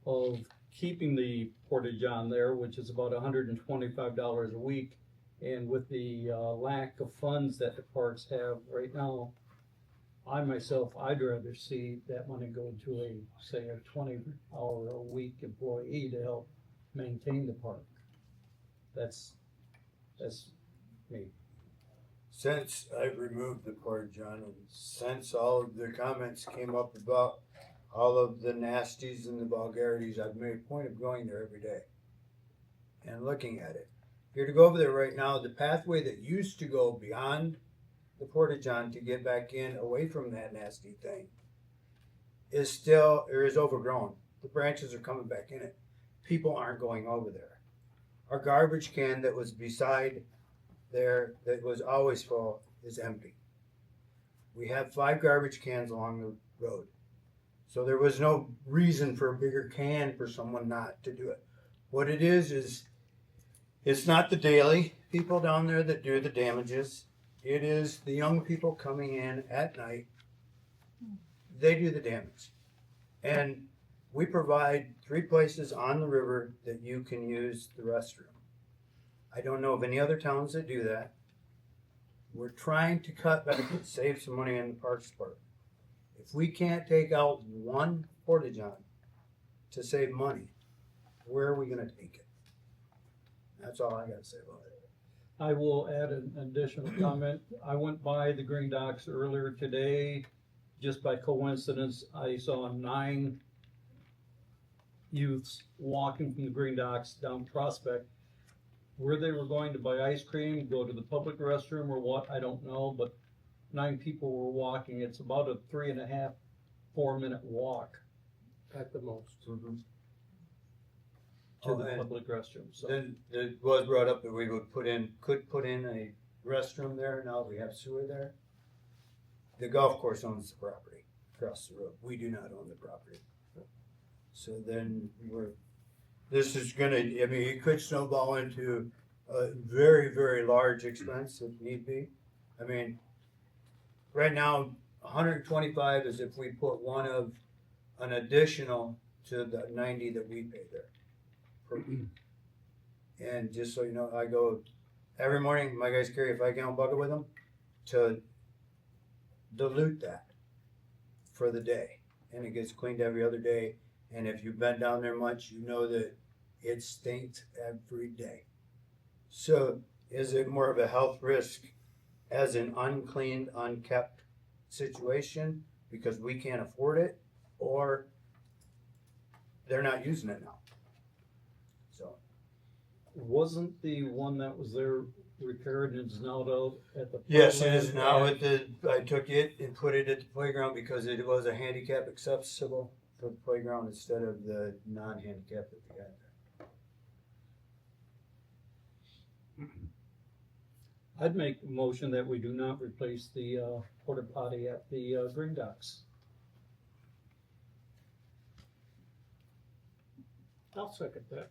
of keeping the porta-john there, which is about $125 a week. And with the lack of funds that the parks have right now, I'd rather see that money go to a 20-hour-a-week employee to help maintain the park. That's me. Since I've removed the porta-john and since all of the comments came up about all of the nasties and the vulgarities, I've made a point of going there every day and looking at it. If you're to go over there right now, the pathway that used to go beyond the porta-john to get back in away from that nasty thing is overgrown. The branches are coming back in it. People aren't going over there. Our garbage can that was beside there that was always full is empty. We have 5 garbage cans along the road. So there was no reason for a bigger can for someone not to do it. What it is it's not the daily people down there that do the damages. It is the young people coming in at night. They do the damage. And we provide 3 places on the river that you can use the restroom. I don't know of any other towns that do that. We're trying to cut back and save some money in the parks department. If we can't take out one porta-john to save money, where are we going to take it? That's all I got to say about it. I will add an additional comment. I went by the Green Docks earlier today. Just by coincidence, I saw 9 youths walking from the Green Docks down Prospect. Where they were going to buy ice cream, go to the public restroom or what, I don't know, but 9 people were walking. It's about a 3.5, 4-minute walk At the most. to Oh, the and public restroom. So Then it was brought up that we could put in a restroom there now that we have sewer there. The golf course owns the property across the road. We do not own the property. So then this is it could snowball into a very, very large expense if need be. I mean, right now, 125 is if we put one of an additional to the 90 that we pay there per week. And just so you know, I go every morning, my guys carry a 5-gallon bucket with them to dilute that for the day. And it gets cleaned every other day. And if you've been down there much, you know that it stinks every day. So is it more of a health risk as an uncleaned, unkept situation because we can't afford it, or they're not using it now? So wasn't the one that was there repaired and is now out at the yes, it is playground? now I took it and put it at the playground because it was a handicap accessible for the playground instead of the non-handicap that we had there. I'd make a motion that we do not replace the porta potty at the Green Docks. I'll second that.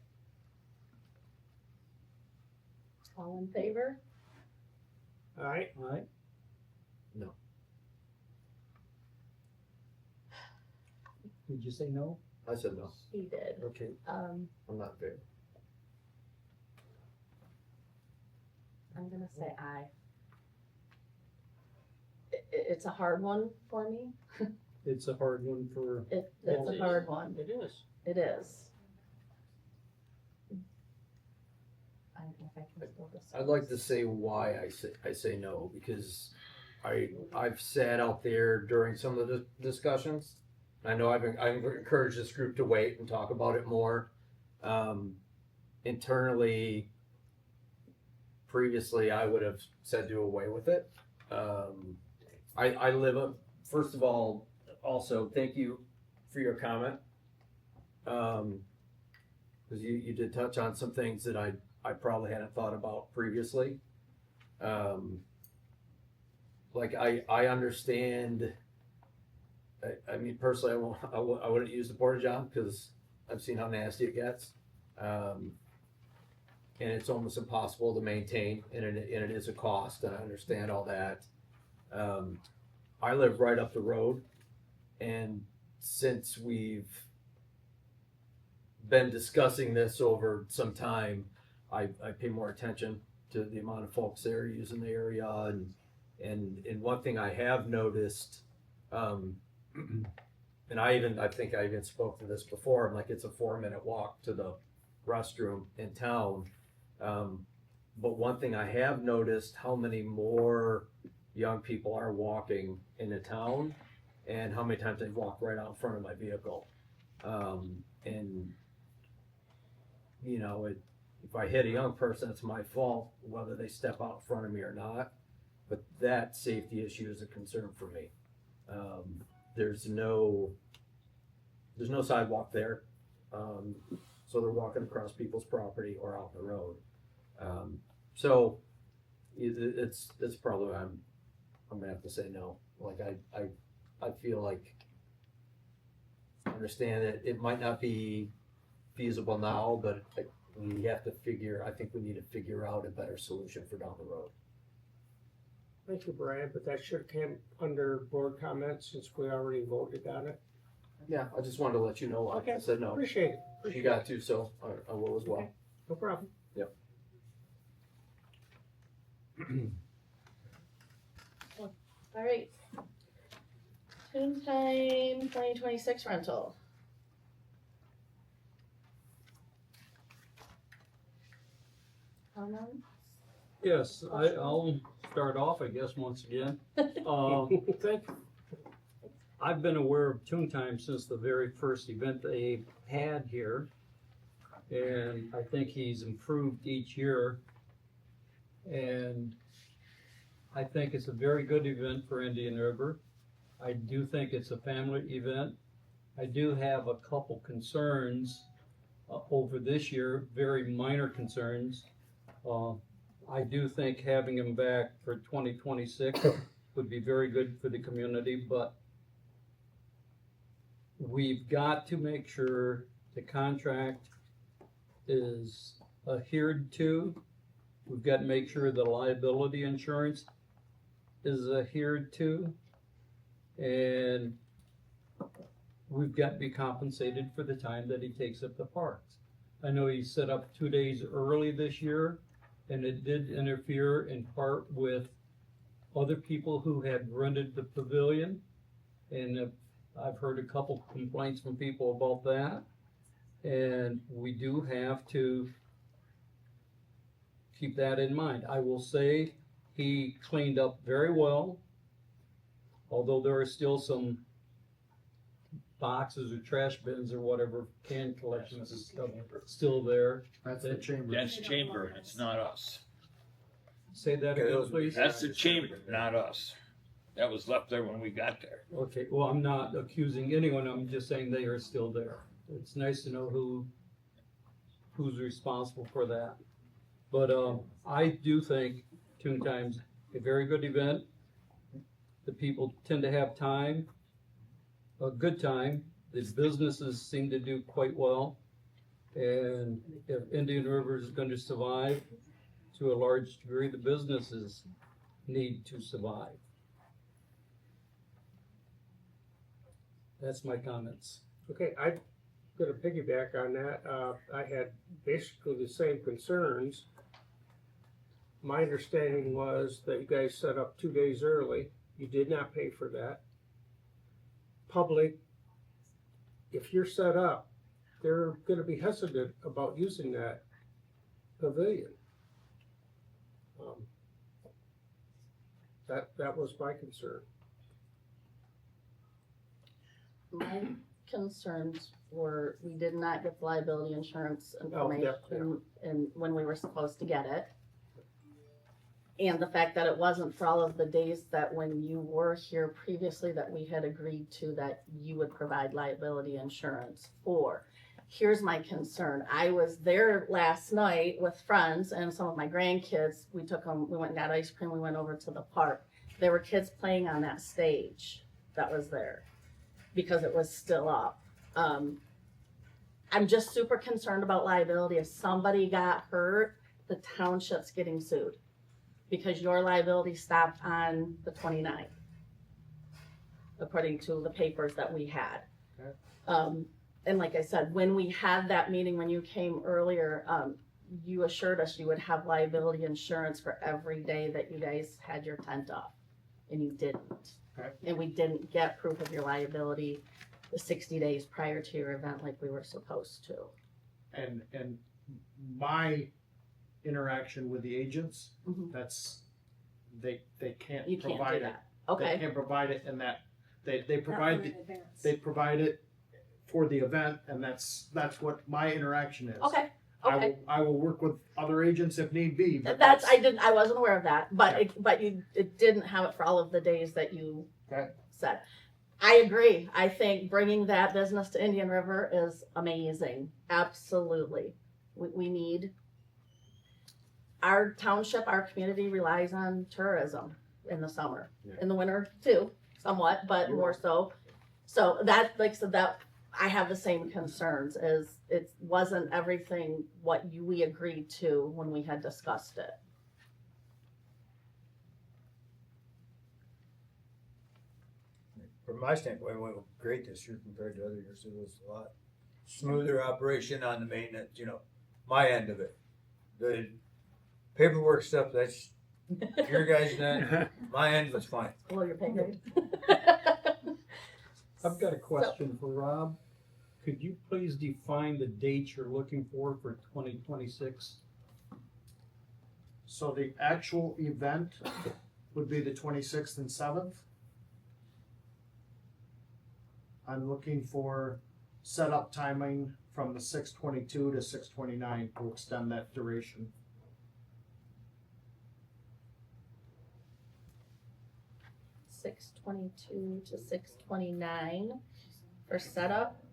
All in favor? All right. All right. No. Did you say no? I said no. He did. Okay. I'm not in favor. I'm gonna say aye. It's a hard one for me. It's a hard one for. It's a hard one. It is. It is. I don't know if I can still decide. I'd like to say why I say no, because I've sat out there during some of the discussions. I know I've encouraged this group to wait and talk about it more. internally, previously, I would have said do away with it. I live first of all, also, thank you for your comment. Because you did touch on some things that I probably hadn't thought about previously. Like I understand. I mean, personally, I wouldn't use the porta john because I've seen how nasty it gets, and it's almost impossible to maintain, and it is a cost, and I understand all that. I live right up the road, and since we've been discussing this over some time, I pay more attention to the amount of folks that are using the area, and one thing I have noticed, and I think I even spoke to this before. I'm like, it's a 4-minute walk to the restroom in town. But one thing I have noticed, how many more young people are walking into town, and how many times they walk right out in front of my vehicle. And you know, if I hit a young person, it's my fault, whether they step out in front of me or not. But that safety issue is a concern for me. There's no sidewalk there, so they're walking across people's property or out the road. So it's probably I'm gonna have to say no. Like I feel like I understand that it might not be feasible now, but we have to figure. I think we need to figure out a better solution for down the road. Thank you, Brian, but that should have came under board comments since we already voted on it. Yeah, I just wanted to let you know. Okay. I said no. Appreciate it. You got to, so I will as well. Okay. No problem. Yep. All right. TooonTime 2026 rental. Comments? Yes, I'll start off, I guess, once again. I've been aware of TooonTime since the very first event they had here, and I think he's improved each year. And I think it's a very good event for Indian River. I do think it's a family event. I do have a couple concerns over this year, very minor concerns. I do think having him back for 2026 would be very good for the community, but we've got to make sure the contract is adhered to. We've got to make sure the liability insurance is adhered to. And we've got to be compensated for the time that he takes up the parks. I know he set up 2 days early this year, and it did interfere in part with other people who had rented the pavilion. And I've heard a couple complaints from people about that. And we do have to keep that in mind. I will say he cleaned up very well, although there are still some boxes or trash bins or whatever, can collections and stuff still there. That's the chamber. That's chamber, it's not us. Say that again, please. That's the chamber, not us. That was left there when we got there. Okay, well, I'm not accusing anyone, I'm just saying they are still there. It's nice to know who's responsible for that. But I do think TooonTime's a very good event. The people tend to have time, a good time. The businesses seem to do quite well. And if Indian River is going to survive, to a large degree, the businesses need to survive. That's my comments. Okay, I'm gonna piggyback on that. I had basically the same concerns. My understanding was that you guys set up 2 days early. You did not pay for that. Public, if you're set up, they're gonna be hesitant about using that pavilion. That was my concern. My concerns were, we did not get the liability insurance Oh, yeah, information and when we were supposed to get it. And the fact that it wasn't for all of the days that when you were here previously that we had agreed to that you would provide liability insurance for. Here's my concern. I was there last night with friends and some of my grandkids. We went and got ice cream. We went over to the park. There were kids playing on that stage that was there because it was still up. I'm just super concerned about liability. If somebody got hurt, the township's getting sued because your liability stopped on the 29th, according to the papers that we had. Okay. And like I said, when we had that meeting, when you came earlier, you assured us you would have liability insurance for every day that you guys had your tent up, and you didn't. Okay. And we didn't get proof of your liability the 60 days prior to your event like we were supposed to. And my interaction with the agents, Mhm. that's, they can't You can't provide do it. that. Okay. They can't provide it, and that, they Not far provide, in advance. they provide it for the event, and that's what my interaction is. Okay. Okay. I will work with other agents if need be, but I wasn't aware of that, but Yeah. it didn't have it for all of the days that you Okay. said. I agree. I think bringing that business to Indian River is amazing. Absolutely. We need, our township, our community relies on tourism in the summer, Yeah. in the winter too, somewhat, but You're more right. so. So that, like I said, that I have the same concerns as it wasn't everything what we agreed to when we had discussed it. From my standpoint, it went great this year compared to other years. It was a lot smoother operation on the maintenance, my end of it. The paperwork stuff, that's your guys' end. My end was fine. Below your pay grade. I've got a question for Rob. Could you please define the dates you're looking for 2026? So the actual event would be the 26th and 7th. I'm looking for setup timing from the 6:22 to 6:29 to extend that duration. $622 to $629 for setup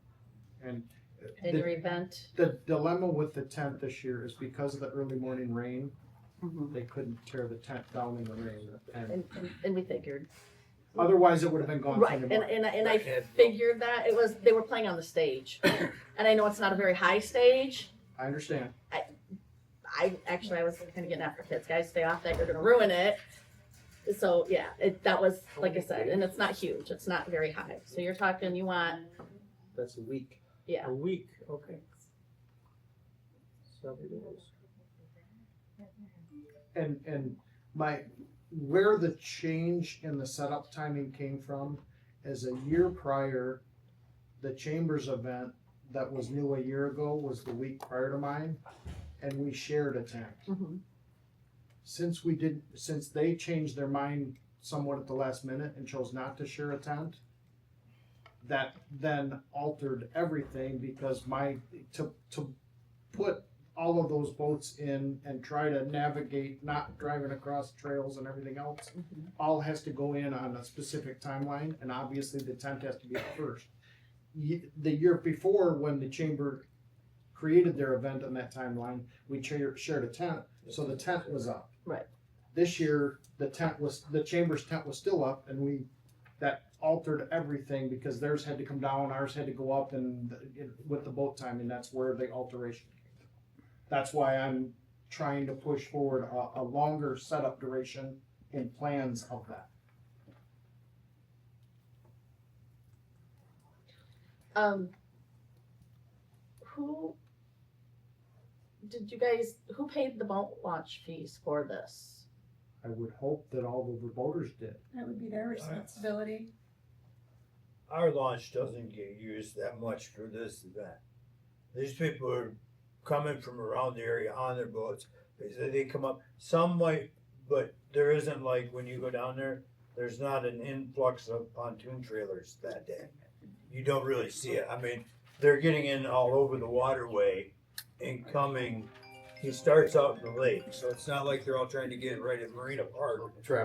And in your event. the dilemma with the tent this year is because of the early morning rain, Mhm. they couldn't tear the tent down in the rain. And And we figured. otherwise it would have been gone Right, Sunday morning. and I figured that they were playing on the stage. And I know it's not a very high stage. I understand. I was kind of getting after kids, guys, stay off that, you're gonna ruin it. So, yeah, that was, like I said, and it's not huge, it's not very high. So you're talking, you want, That's a week. yeah, A week, okay. 7 days. And where the change in the setup timing came from is a year prior, the Chambers event that was new a year ago was the week prior to mine, and we shared a tent. mhm. Since they changed their mind somewhat at the last minute and chose not to share a tent, that then altered everything because to put all of those boats in and try to navigate, not driving across trails and everything else, all has to go in on a specific timeline, and obviously the tent has to be up first. The year before, when the chamber created their event on that timeline, we shared a tent, so the tent was up. Right. This year, the chamber's tent was still up, and that altered everything because theirs had to come down, ours had to go up, and with the boat timing, that's where the alteration came from. That's why I'm trying to push forward a longer setup duration in plans of that. Who paid the boat launch fees for this? I would hope that all of the voters did. That would be their responsibility. Our launch doesn't get used that much for this event. These people are coming from around the area on their boats. They say they come up, some might, but there isn't like when you go down there, there's not an influx of pontoon trailers that day. you don't really see it. I mean, they're getting in all over the waterway and coming. He starts out in the lake, so it's not like they're all trying to get right at Marina Park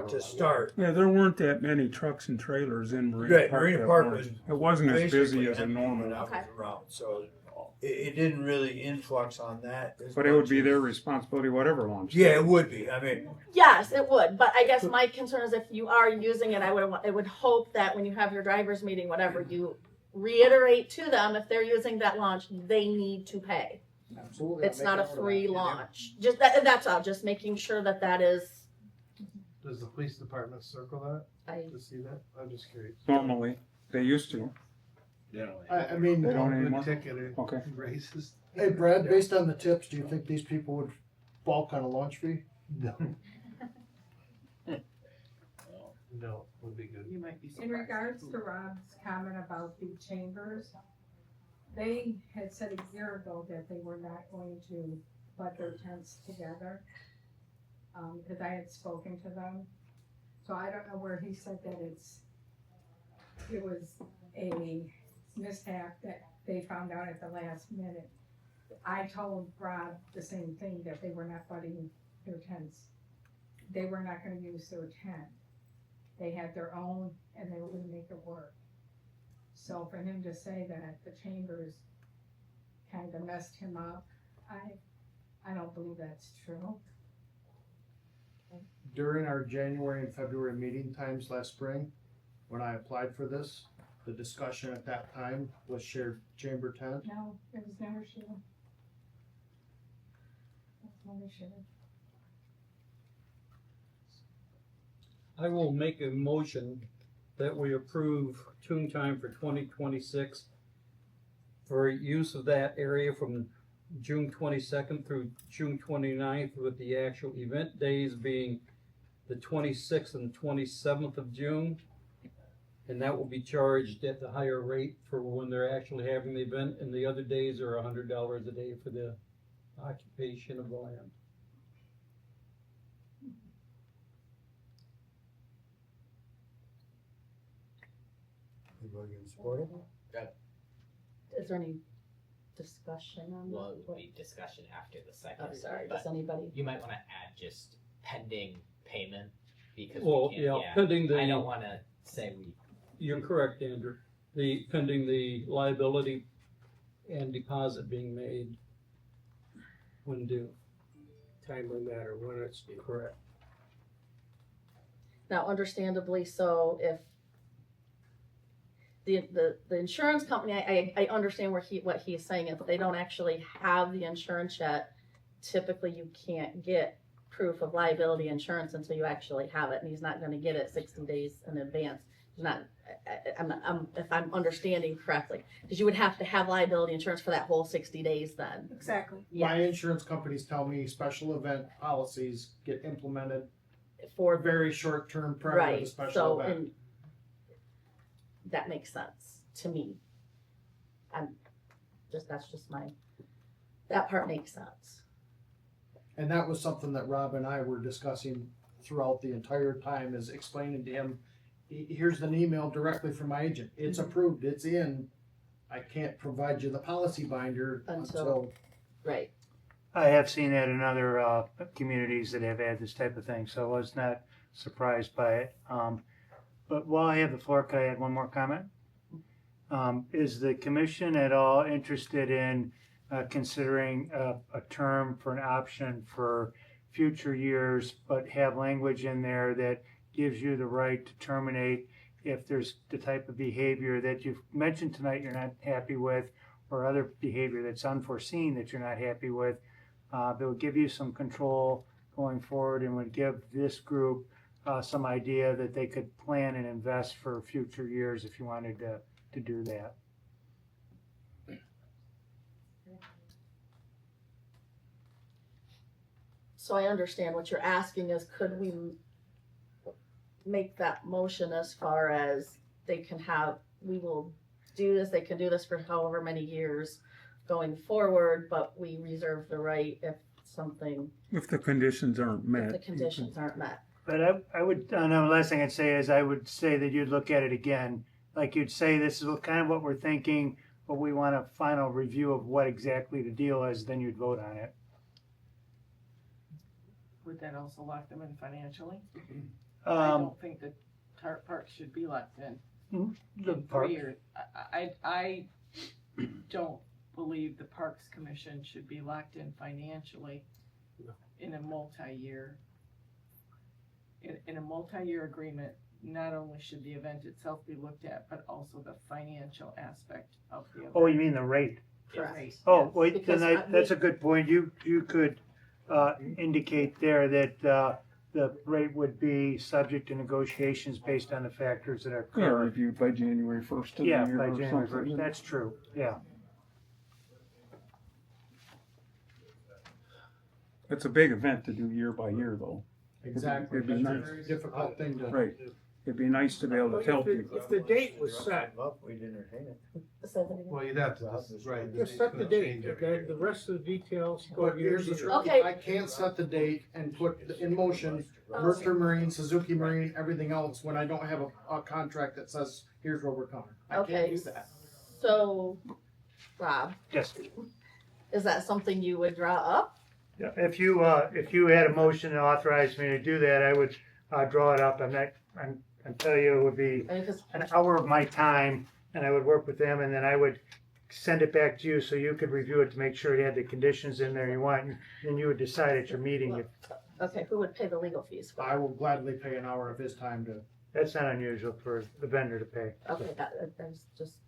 to start. Yeah, there weren't that many trucks and trailers in Marina Right, Park. Marina that Park morning. was It wasn't as busy basically as a empty normal. when I was around, so it didn't really influx on that. as But it would much be as- their responsibility, whatever launch. Yeah, it would be. I mean, Yes, it would, but I guess my concern is if you are using it, I would hope that when you have your drivers meeting, whatever, you reiterate to them, if they're using that launch, they need to pay. Absolutely. It's not a free launch. Just that's all, just making sure that that is. Does the police department circle that to see that? I'm just curious. Normally, they used to. I mean, They don't good anymore? ticket or Okay. raises. Hey Brad, based on the tips, do you think these people would balk on a launch fee? No. No, would be good. You might be In surprised. regards to Rob's comment about the chambers, they had said a year ago that they were not going to put their tents together. Because I had spoken to them. So I don't know where he said that it was a mishap that they found out at the last minute. I told Rob the same thing, that they were not butting their tents. They were not gonna use their tent. They had their own and they were gonna make it work. So for him to say that the chambers kind of messed him up, I don't believe that's true. During our January and February meeting times last spring, when I applied for this, the discussion at that time was shared chamber tent. No, it was never shared. It was never shared. I will make a motion that we approve TooonTime for 2026 for use of that area from June 22nd through June 29th, with the actual event days being the 26th and 27th of June. And that will be charged at the higher rate for when they're actually having the event, and the other days are $100 a day for the occupation of the land. Anybody can support it? Is there any discussion on that? Well, it would be discussion after the second. Oh, sorry, but does anybody? You might wanna add just pending payment, because Well, we can't, yeah, pending the. I don't wanna say we. You're correct, Andrew. The, pending the liability and deposit being made when due. Timely matter when it's Correct. Now, understandably so, if the insurance company, I understand what he's saying, if they don't actually have the insurance yet, typically you can't get proof of liability insurance until you actually have it, and he's not gonna get it 60 days in advance. He's not, if I'm understanding correctly, because you would have to have liability insurance for that whole 60 days then. Exactly. My insurance companies tell me special event policies get implemented For very short term prior to the right, special so, event. and that makes sense to me. That's just that part makes sense. And that was something that Rob and I were discussing throughout the entire time, is explaining to him, here's an email directly from my agent. It's approved, it's in. I can't provide you the policy binder until. Right. I have seen that in other communities that have had this type of thing, so I was not surprised by it. But while I have the floor, could I add one more comment? Is the commission at all interested in considering a term for an option for future years, but have language in there that gives you the right to terminate if there's the type of behavior that you've mentioned tonight you're not happy with, or other behavior that's unforeseen that you're not happy with, that would give you some control going forward and would give this group some idea that they could plan and invest for future years if you wanted to do that. So I understand what you're asking is, could we make that motion as far as they will do this, they can do this for however many years going forward, but we reserve the right if something, If the conditions aren't met. if the conditions aren't met. But I would, the last thing I'd say is I would say that you'd look at it again like you'd say, this is kind of what we're thinking, but we want a final review of what exactly the deal is, then you'd vote on it. Would that also lock them in financially? I don't think that parks should be locked in. The park, 3 years. I don't believe the Parks Commission should be locked in financially in a multi-year. In a multi-year agreement, not only should the event itself be looked at, but also the financial aspect of the event. oh, you mean the rate? Correct. Oh, wait, Because then that's a good point. You could indicate there that the rate would be subject to negotiations based on the factors that are Yeah, current. reviewed by January 1st of the Yeah, year by or January something. 1st. That's true, yeah. It's a big event to do year by year, though. Exactly, It'd be that's a nice. very difficult thing to. Right. It'd be nice to be able to tell people. If the date was set, We'd entertain it. Well, you'd have to, right. just set the date, okay, the rest of the details go But to your. here's the truth, Okay. I can't set the date and put in motion Mercer Marine, Suzuki Marine, everything else, when I don't have a contract that says, here's where we're coming. I can't Okay. do that. So, Rob, Yes. is that something you would draw up? Yeah, if you had a motion to authorize me to do that, I would draw it up. I'm telling you, it would be I mean, 'cause- an hour of my time, and I would work with them, and then I would send it back to you so you could review it to make sure it had the conditions in there you want, and then you would decide at your meeting if, Okay, who would pay the legal fees for I will gladly pay an hour of his time to. that's not unusual for the vendor to pay. Okay, that's just.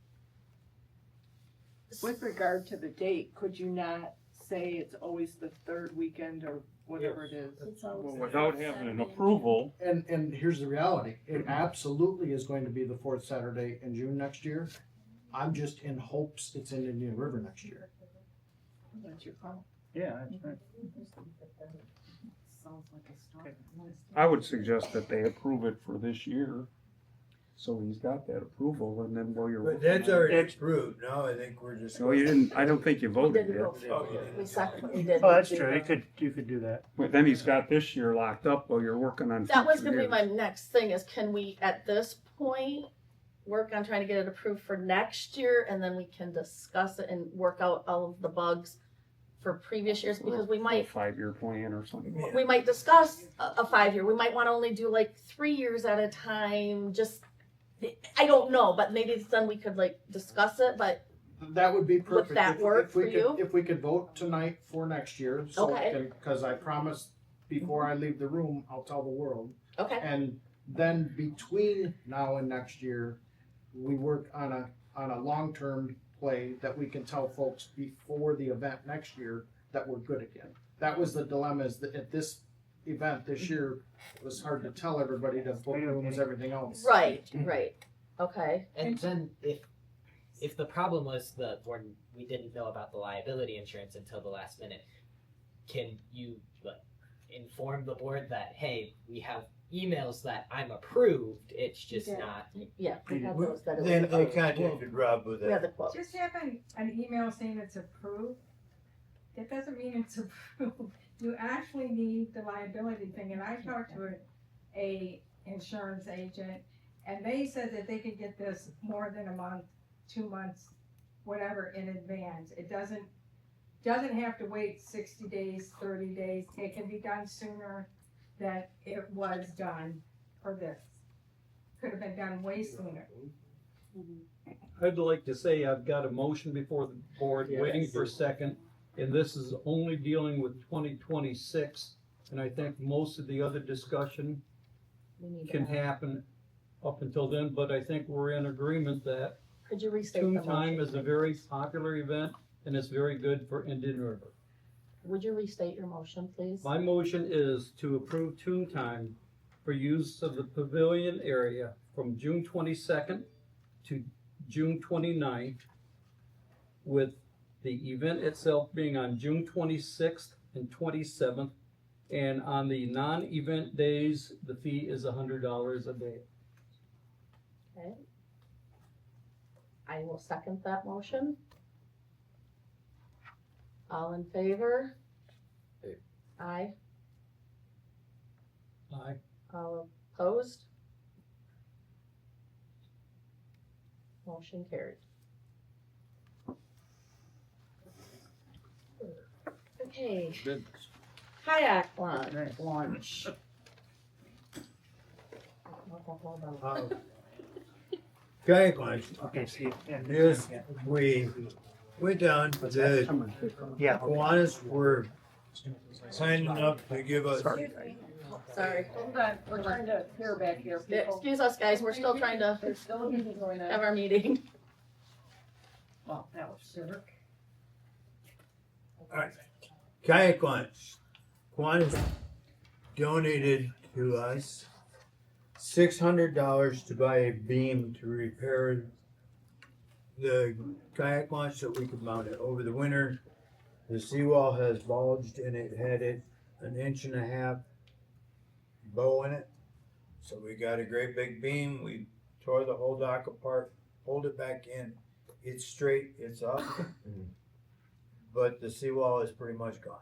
With regard to the date, could you not say it's always the third weekend or whatever it is? Well, without having an approval, And here's the reality, it absolutely is going to be the fourth Saturday in June next year. I'm just in hopes it's in Indian River next year. That's your call. Yeah, that's right. Sounds like a start. I would suggest that they approve it for this year. So he's got that approval, and then while you're. But that's already approved, now I think we're just. No, you didn't, I don't think you We voted didn't yet. vote for it. We seconded, we did. Oh, that's true. You could do that. But then he's got this year locked up while you're working on. That was future gonna be my years. next thing is can we, at this point, work on trying to get it approved for next year and then we can discuss it and work out all of the bugs for previous years because we A might, 5-year plan or something. we might discuss a 5-year. We might wanna only do like 3 years at a time, just, I don't know, but maybe then we could like discuss it, but That would be perfect. Would that If- work if we for could- you? If we could vote tonight for next year, so, Okay. because I promised before I leave the room, I'll tell the world. okay, And then between now and next year, we work on a long-term play that we can tell folks before the event next year that we're good again. That was the dilemma, is that at this event this year, it was hard to tell everybody to book rooms, everything else. right, okay. And then if the problem was that we didn't know about the liability insurance until the last minute, can you inform the board that, hey, we have emails that I'm approved, it's just Yeah. not. Yeah, we had those that. They contacted Rob with We had that. the quote. Just having an email saying it's approved, it doesn't mean it's approved. You actually need the liability thing, and I talked to a insurance agent, and they said that they could get this more than a month, 2 months, whatever, in advance. It doesn't have to wait 60 days, 30 days. It can be done sooner than it was done for this. Could have been done way sooner. I'd like to say I've got a motion before the board, waiting for a second, and this is only dealing with 2026, and I think most of the other discussion We need can to- happen up until then, but I think we're in agreement that Could you restate the TooonTime motion? is a very popular event, and it's very good for Indian River. Would you restate your motion, please? My motion is to approve TooonTime for use of the pavilion area from June 22nd to June 29th, with the event itself being on June 26th and 27th, and on the non-event days, the fee is $100 a day. Okay. I will second that motion. All in favor? Aye. Aye. All opposed? Motion carried. Okay, Kayak Launch. Kayak Launch. Okay, Steve. and- Yes, we went down, the Kiwanis were kind enough to give us. Sorry. Hold on, we're trying to hear back here. people. Excuse us, guys, we're still trying to There's still a meeting going on. have our meeting. Well, that was Civic. Alright. Kayak Launch. Kiwanis donated to us $600 to buy a beam to repair the kayak launch so we could mount it. Over the winter, the seawall has bulged and it had an 1.5 inch bow in it. So we got a great big beam. We tore the whole dock apart, pulled it back in. It's straight, it's up, but the seawall is pretty much gone.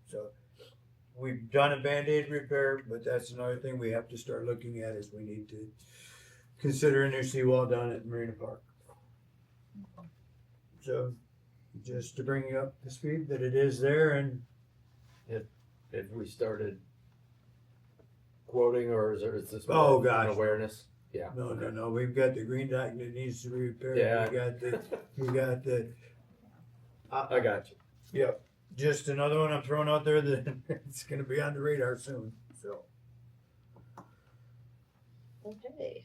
So we've done a Band-Aid repair, but that's another thing we have to start looking at is we need to consider a new seawall down at Marina Park. So just to bring you up to speed that it is there and If we started quoting, or is this Oh, more gosh. an awareness? Yeah. no, we've got the green dock that needs to be repaired. Yeah. We got the I got you. Yep. Just another one I'm throwing out there that it's gonna be on the radar soon, so. Okay,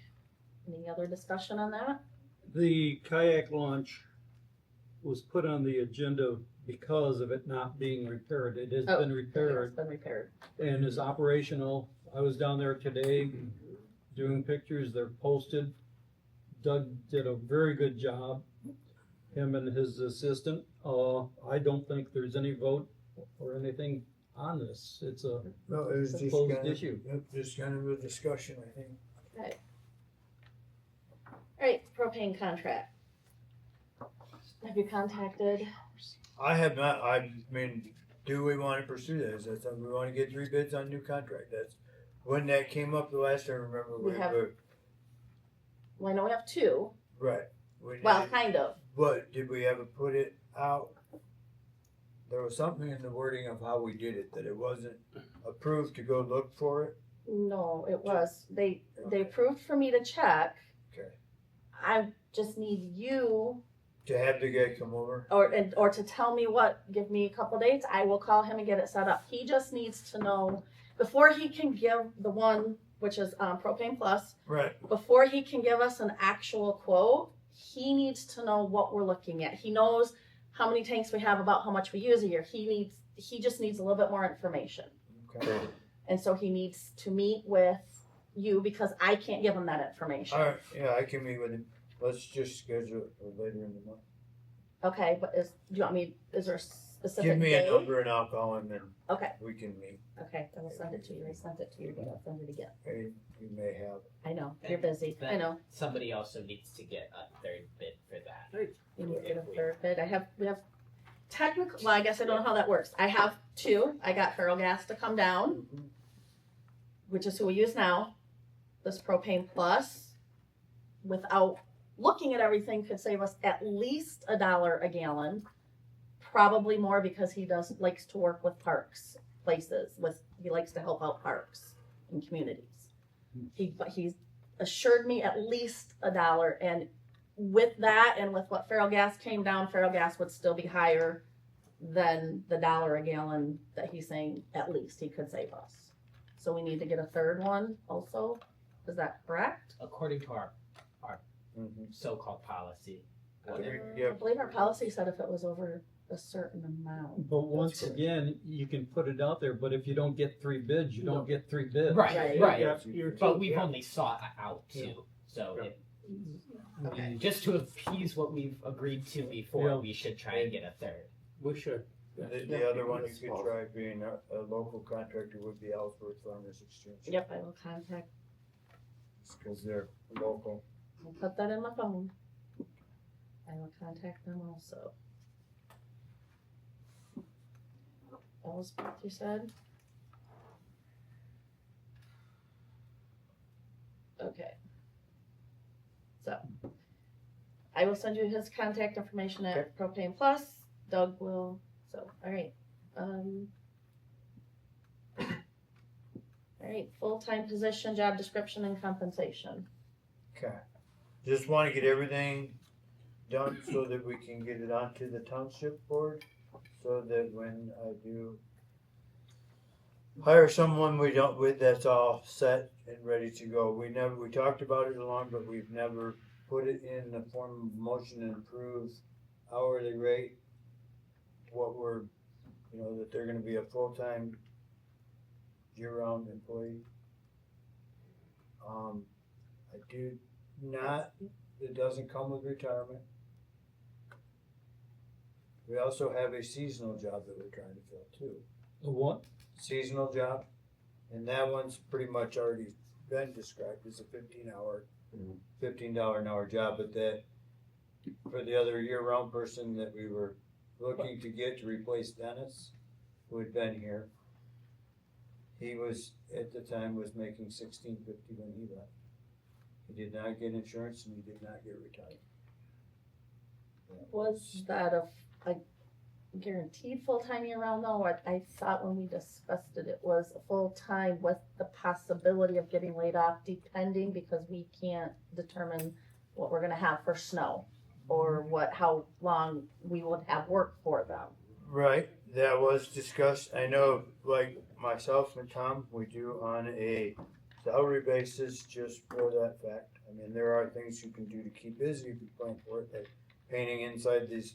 any other discussion on that? The kayak launch was put on the agenda because of it not being repaired. It has been repaired. It's been repaired. And is operational. I was down there today doing pictures, they're posted. Doug did a very good job, him and his assistant. I don't think there's any vote or anything on this. It's a No, it was just closed kind of, issue. just kind of a discussion, I think. Okay. Alright, propane contract. Have you contacted? I have not, I mean, do we wanna pursue this? That's something we wanna get 3 bids on new contract, that's, when that came up the last time, remember, We we have- were, Well, I know we have two, right. We well, did- kind of. But did we ever put it out? There was something in the wording of how we did it, that it wasn't approved to go look for it. No, it was, they approved for me to check. Okay. I just need you To have the guy come over. or to tell me what, give me a couple dates, I will call him and get it set up. He just needs to know, before he can give the one, which is Propane Plus, Right. before he can give us an actual quote, he needs to know what we're looking at. He knows how many tanks we have, about how much we use a year. He just needs a little bit more information. Okay. And so he needs to meet with you because I can't give him that information. Alright, yeah, I can meet with him. Let's just schedule it for later in the month. Okay, but do you want me, is there a specific Give me day? a number and I'll call him and Okay, we can meet. okay, I will send it to you. I sent it to you, but I'll send it again. Hey, you may have. I know, you're busy. I know. Somebody also needs to get a third bid for that. You need to get a third bid. We have technical, well, I guess I don't know how that works. I have two. I got Feral Gas to come down, which is who we use now. This Propane Plus, without looking at everything, could save us at least $1 a gallon. Probably more because he likes to work with parks, places, he likes to help out parks and communities. But he's assured me at least $1, and with that and with what Feral Gas came down, Feral Gas would still be higher than the $1 a gallon that he's saying at least he could save us. So we need to get a third one also. Is that correct? According to our so-called policy. I believe our policy said if it was over a certain amount. But once again, you can put it out there, but if you don't get 3 bids, you don't get 3 bids. Right. You're But we've only sought out 2, so just to appease what we've agreed to before, we should try and get a third. We should. The other one you could try being a local contractor would be Ellsworth Farmers Exchange. Yep, I will contact. Because they're local. I'll put that in my phone. I will contact them also. Ellsworth, you said? Okay. So, I will send you his contact information at Propane Plus. Doug will, so, alright. Alright, full-time position, job description and compensation. Okay. Just wanna get everything done so that we can get it onto the township board, so that when I do hire someone, that's all set and ready to go. We talked about it along, but we've never put it in the form of motion and approve hourly rate. That they're gonna be a full-time year-round employee. I do not, it doesn't come with retirement. We also have a seasonal job that we're trying to fill too. The what? Seasonal job, and that one's pretty much already been described as a $15 an hour job, but that for the other year-round person that we were looking to get to replace Dennis, who had been here, he was, at the time, was making $16.50 when he left. He did not get insurance and he did not get retired. Was that a guaranteed full-time year-round though? I thought when we discussed it, it was a full-time with the possibility of getting laid off depending, because we can't determine what we're gonna have for snow or how long we would have work for them. Right, that was discussed. I know, like myself and Tom, we do on a salary basis just for that fact. I mean, there are things you can do to keep busy if you plan for it, like painting inside these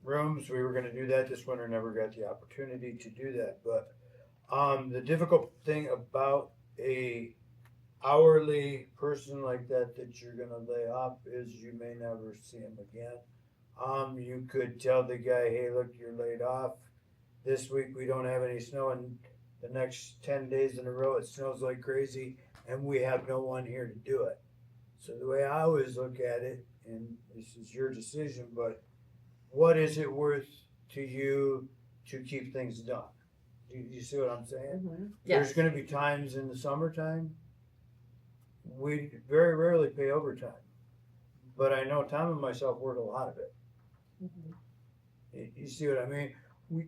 rooms. We were gonna do that this winter, never got the opportunity to do that. But the difficult thing about a hourly person like that you're gonna lay off is you may never see him again. You could tell the guy, hey, look, you're laid off. This week we don't have any snow, and the next 10 days in a row it snows like crazy, and we have no one here to do it. So the way I always look at it, and this is your decision, but what is it worth to you to keep things done? Do you see what I'm saying? Mm-hmm. There's Yes. gonna be times in the summertime, we very rarely pay overtime. But I know Tom and myself work a lot of it. Mm-hmm. You see what I mean?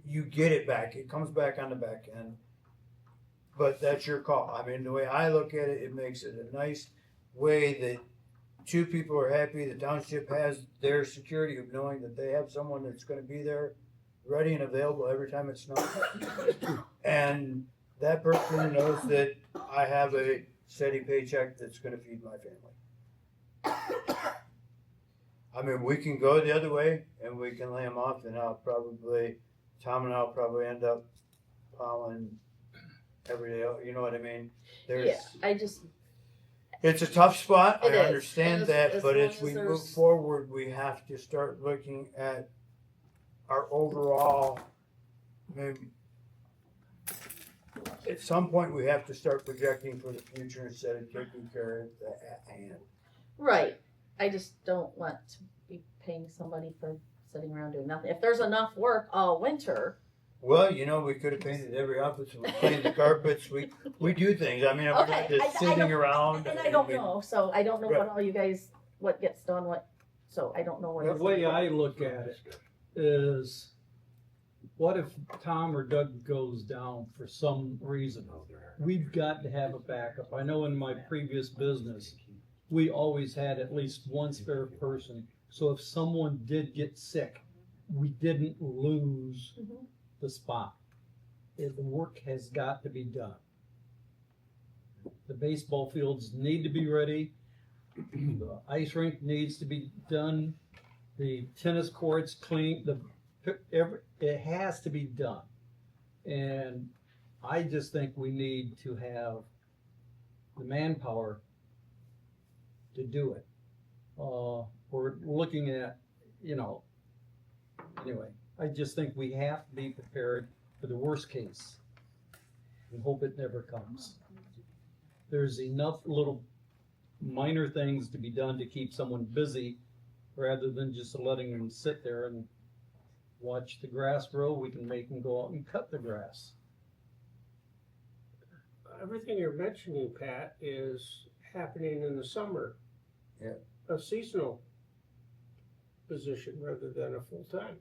You get it back. It comes back on the back end. But that's your call. I mean, the way I look at it, it makes it a nice way that two people are happy. The township has their security of knowing that they have someone that's going to be there ready and available every time it snows. And that person knows that I have a steady paycheck that's going to feed my family. I mean, we can go the other way and we can lay them off, and Tom and I'll probably end up plowing every day. You know what I mean? It's a tough spot. I understand that, but as we move forward, we have to start looking at our overall. Maybe at some point, we have to start projecting for the future instead of taking care of the at hand. Right. I just don't want to be paying somebody for sitting around doing nothing. If there's enough work all winter. Well, we could have painted every office. We cleaned the carpets. We do things. I mean, we're not just sitting around. And I don't know, so I don't know what all you guys, what gets done, so I don't know what. The way I look at it is, what if Tom or Doug goes down for some reason? We've got to have a backup. I know in my previous business, we always had at least one spare person. So if someone did get sick, we didn't lose the spot. The work has got to be done. The baseball fields need to be ready. The ice rink needs to be done. The tennis courts clean. It has to be done. And I just think we need to have the manpower to do it. We're looking at, anyway, I just think we have to be prepared for the worst case and hope it never comes. There's enough little minor things to be done to keep someone busy rather than just letting them sit there and watch the grass grow. We can make them go out and cut the grass. Everything you're mentioning, Pat, is happening in the summer. Yeah. A seasonal position rather than a full-time.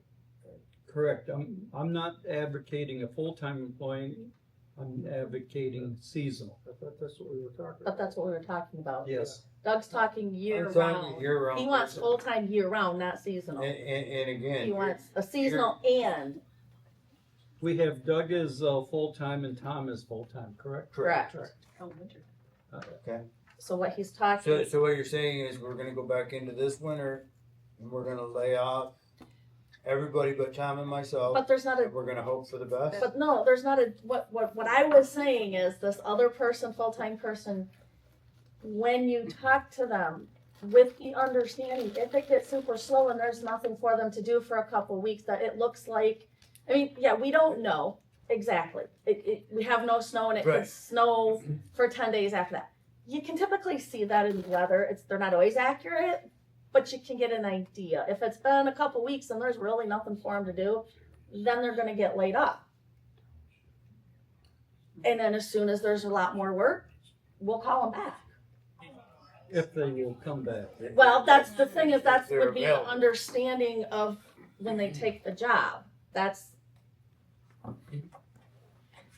Correct. I'm not advocating a full-time employee. I'm advocating seasonal. I thought that's what we were talking But about. that's what we were talking about. Yes. Doug's talking year I'm talking round. year-round He wants person. full-time year round, not seasonal. And again. He wants a seasonal and, We have Doug as full-time and Tom is full-time, correct? correct. Oh, winter. Okay. So what he's talking, So what you're saying is we're gonna go back into this winter and we're gonna lay off everybody but Tom and myself. but there's not a, And we're gonna hope for the best. but no, there's not a, what I was saying is this other person, full-time person, when you talk to them with the understanding, if it gets super slow and there's nothing for them to do for a couple weeks, that it looks like, I mean, yeah, we don't know exactly. We have no snow and it Right. could snow for 10 days after that. You can typically see that in the weather. They're not always accurate, but you can get an idea. If it's been a couple weeks and there's really nothing for them to do, then they're gonna get laid up. And then as soon as there's a lot more work, we'll call them back. If they will come back. Well, that's the thing is that They're would be an available. understanding of when they take the job. That's,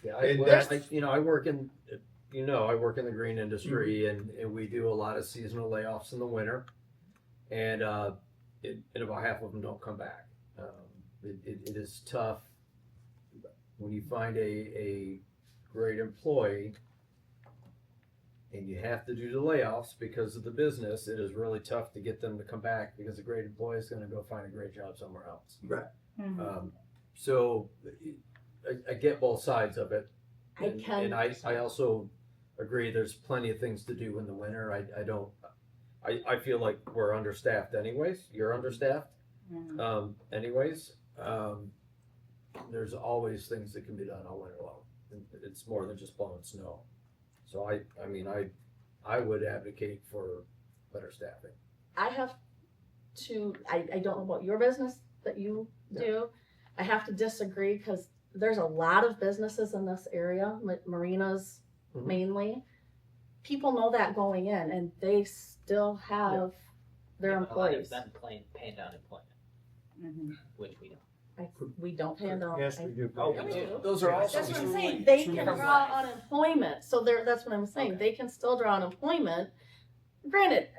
Yeah, And well, that's- I work in, I work in the green industry and we do a lot of seasonal layoffs in the winter. And, and about half of them don't come back. It is tough when you find a great employee and you have to do the layoffs because of the business. It is really tough to get them to come back because a great employee is gonna go find a great job somewhere else. Right. So I get both sides of it. I can. And I also agree there's plenty of things to do in the winter. I feel like we're understaffed anyways. You're understaffed. Anyways, there's always things that can be done all winter long. It's more than just plowing snow. So I would advocate for better staffing. I have to, I don't know about your business that you do. I have to disagree because there's a lot of businesses in this area, marinas Mhm. mainly. People know that going in and they still have their A lot of employees. them paying down employment, which we don't. We don't pay them. Yes, we do. Oh, Yeah, we do. Those are also That's what I'm true. saying. They true can for draw life. unemployment. So that's what I'm saying. They can still draw unemployment. Granted,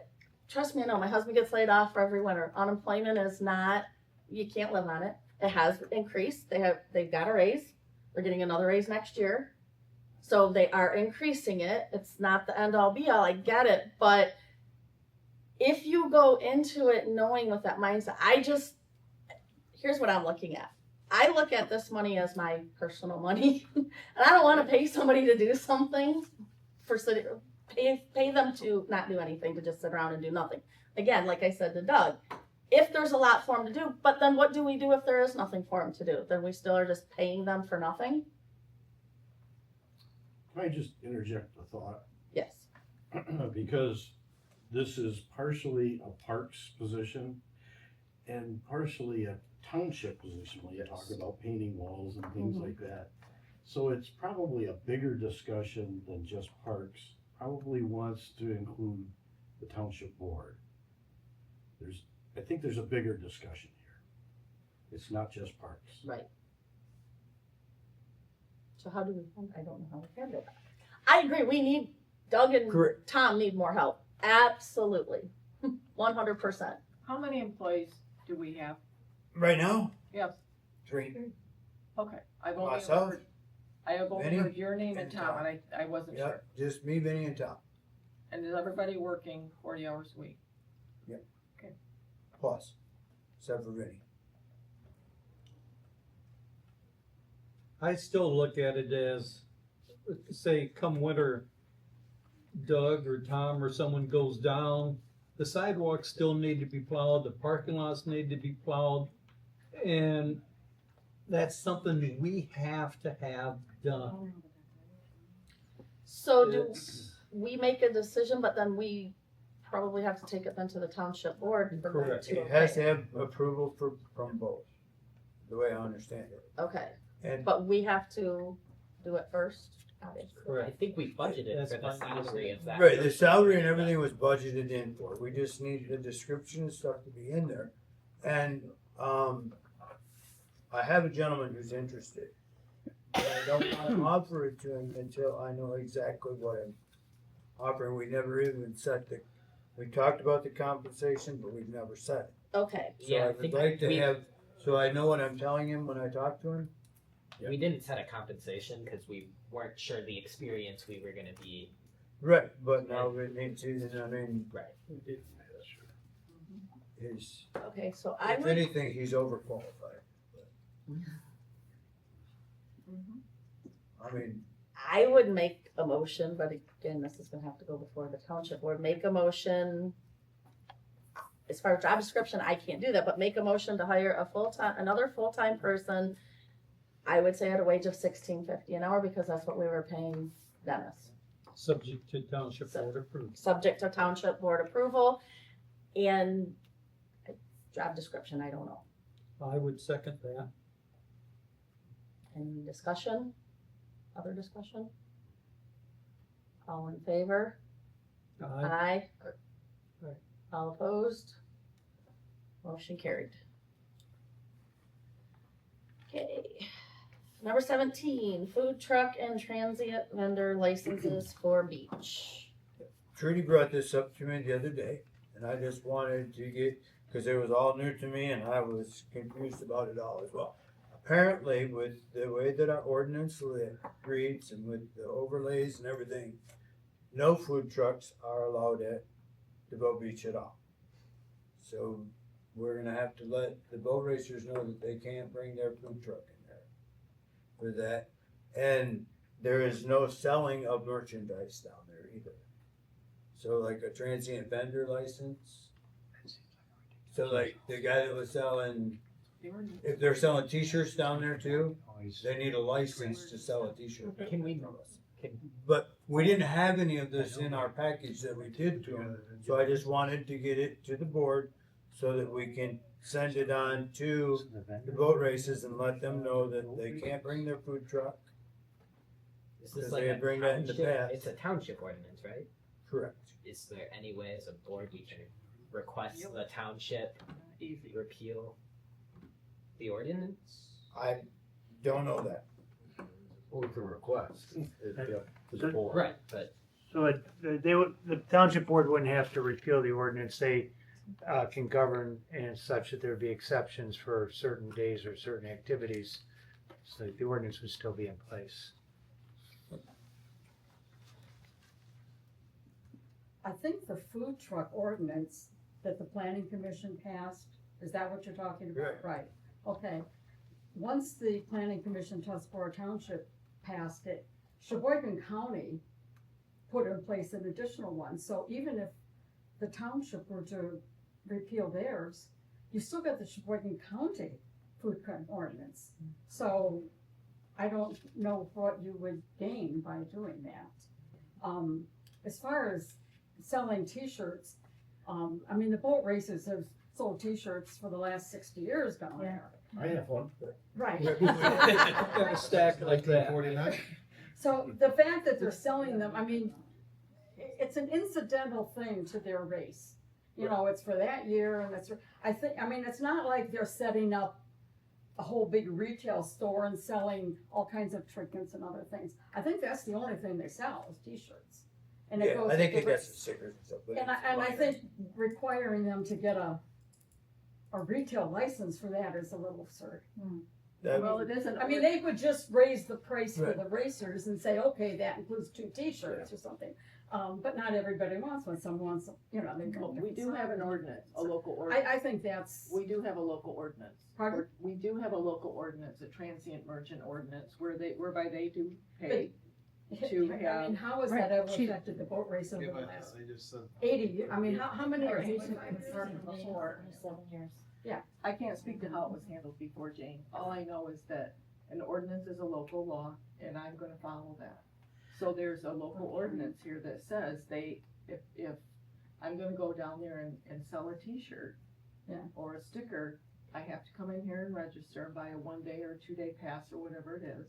trust me, I know my husband gets laid off for every winter. Unemployment is not, you can't live on it. It has increased. They've got a raise. They're getting another raise next year. So they are increasing it. It's not the end all be all. I get it. But if you go into it knowing with that mindset, here's what I'm looking at. I look at this money as my personal money, and I don't want to pay somebody to do something pay them to not do anything, to just sit around and do nothing. Again, like I said to Doug, if there's a lot for them to do, but then what do we do if there is nothing for them to do? Then we still are just paying them for nothing? Can I just interject a thought? Yes. Because this is partially a parks position and partially a township position when you talk about painting walls and things like that. So it's probably a bigger discussion than just parks. Probably wants to include the township board. I think there's a bigger discussion here. It's not just parks. Right. So how do we, I don't know how we handle that. I agree, Doug and Correct. Tom need more help. Absolutely. 100%. How many employees do we have? Right now, Yes, 3. okay. I've only Myself, heard, I have only Vinny, heard your name and and Tom, Tom. and I wasn't sure. Yep, just me, Vinny, and Tom. And is everybody working 40 hours a week? Plus, except for Vinny. I still look at it as, say, come winter, Doug or Tom or someone goes down, the sidewalks still need to be plowed, the parking lots need to be plowed, and that's something we have to have done. So do It's- we make a decision, but then we probably have to take it then to the township board for them Correct. to It has okay. to have approval from both, the way I understand it. Okay, And but we have to do it first, obviously. I think we budgeted That's for the fine. salary of that. right, the salary and everything was budgeted in for. We just needed a description and stuff to be in there. And, I have a gentleman who's interested. But I don't wanna offer it to him until I know exactly what I'm offering. We never even set we talked about the compensation, but we've never set it. Okay. So I would like to have, so I know what I'm telling him when I talk to him. We didn't set a compensation because we weren't sure the experience we were going to be. Right, but now we need to, I mean. Right. He's, Okay, so I if would, anything, he's overqualified. I mean, I would make a motion, but again, this is gonna have to go before the township board, make a motion. As far as job description, I can't do that, but make a motion to hire another full-time person. I would say at a wage of $16.50 an hour, because that's what we were paying Dennis. Subject to township board approval. Subject to township board approval, and job description, I don't know. I would second that. Any discussion? Other discussion? All in favor? Aye. Aye. All opposed? Motion carried. Okay. Number 17, food truck and transient vendor licenses for beach. Trudy brought this up to me the other day, and I just wanted to get, because it was all new to me and I was confused about it all as well. Apparently, with the way that our ordinance reads and with the overlays and everything, no food trucks are allowed at the boat beach at all. So we're gonna have to let the boat racers know that they can't bring their food truck in there for that. And there is no selling of merchandise down there either. So like a transient vendor license. So like the guy that was selling, if they're selling t-shirts down there too, they need a license to sell a t-shirt. Can we? But we didn't have any of this in our package that we did to them, so I just wanted to get it to the board so that we can send it on to the boat races and let them know that they can't bring their food truck. Is this Because like they a bring that in the township? past. It's a township ordinance, right? Correct. Is there any way as a board we can request the township repeal the ordinance? I don't know that. Well, we can request. Right, but So the township board wouldn't have to repeal the ordinance. They can govern and such that there'd be exceptions for certain days or certain activities. So the ordinance would still be in place. I think the food truck ordinance that the planning commission passed, is that what you're talking about? Right, okay. Once the planning commission, Tuscarora Township passed it, Sheboygan County put in place an additional one. So even if the township were to repeal theirs, you still got the Sheboygan County food truck ordinance. So I don't know what you would gain by doing that. As far as selling t-shirts, I mean, the boat races have sold t-shirts for the last 60 years down there. I have one. Right. Got a stack like that. So the fact that they're selling them, I mean, it's an incidental thing to their race. You know, it's for that year, and I mean, it's not like they're setting up a whole big retail store and selling all kinds of trinkets and other things. I think that's the only thing they sell is t-shirts. And it goes I think with they got some stickers and stuff. But and I think requiring them to get a retail license for that is a little absurd. Well, it isn't. I mean, they would just raise the price for the racers and say, okay, that includes 2 t-shirts or something. But not everybody wants one. Some wants, you know, they go. We do have an ordinance, a local ordinance. I think that's. We do have a local ordinance. Pardon? We do have a local ordinance, a transient merchant ordinance, whereby they do pay to I have. mean, how has that ever affected the boat race over the last 80 years? I mean, how many years? 7 years. Yeah, I can't speak to how it was handled before, Jane. All I know is that an ordinance is a local law, and I'm gonna follow that. So there's a local ordinance here that says if I'm gonna go down there and sell a t-shirt or a sticker, I have to come in here and register and buy a 1-day or 2-day pass or whatever it is.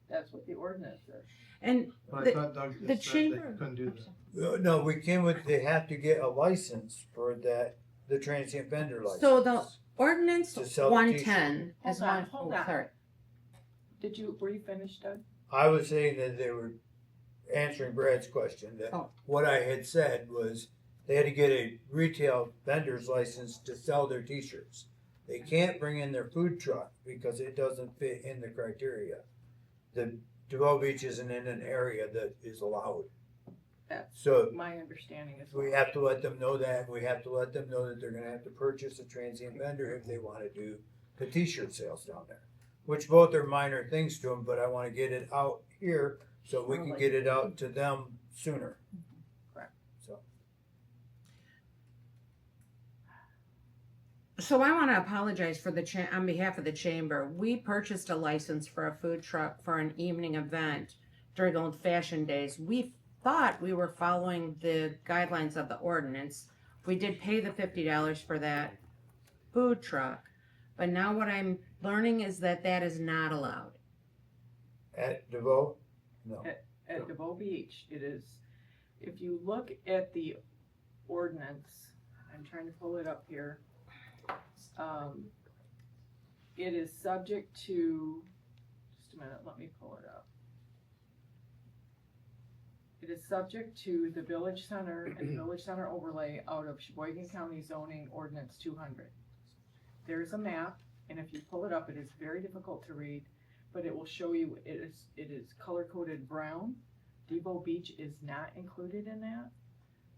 That's what the ordinance is. And But I thought Doug the just said chamber. they couldn't do that. No, we came with, they have to get a license for that, the transient vendor license. So To sell the 110 t-shirts. is one. Hold on. sorry. Were you finished, Doug? I was saying that they were answering Brad's question, that what I had said was they had to get a retail vendor's license to sell their t-shirts. They can't bring in their food truck because it doesn't fit in the criteria. The DeVoe Beach isn't in an area that is allowed. That's So my understanding as we have to let them know that. We have to let them know that they're gonna have to purchase a transient vendor if they wanna do the t-shirt sales down there. Which both are minor things to them, but I wanna get it out here so we can get it out to them sooner. Correct. So I want to apologize for on behalf of the chamber. We purchased a license for a food truck for an evening event during Old Fashioned Days. We thought we were following the guidelines of the ordinance. We did pay the $50 for that food truck, but now what I'm learning is that that is not allowed. At DeVoe? No. At DeVoe Beach, it is, if you look at the ordinance, I'm trying to pull it up here. It is subject to, just a minute, let me pull it up. It is subject to the Village Center and Village Center overlay out of Sheboygan County zoning ordinance 200. There's a map, and if you pull it up, it is very difficult to read, but it will show you, it is color-coded brown. DeVoe Beach is not included in that.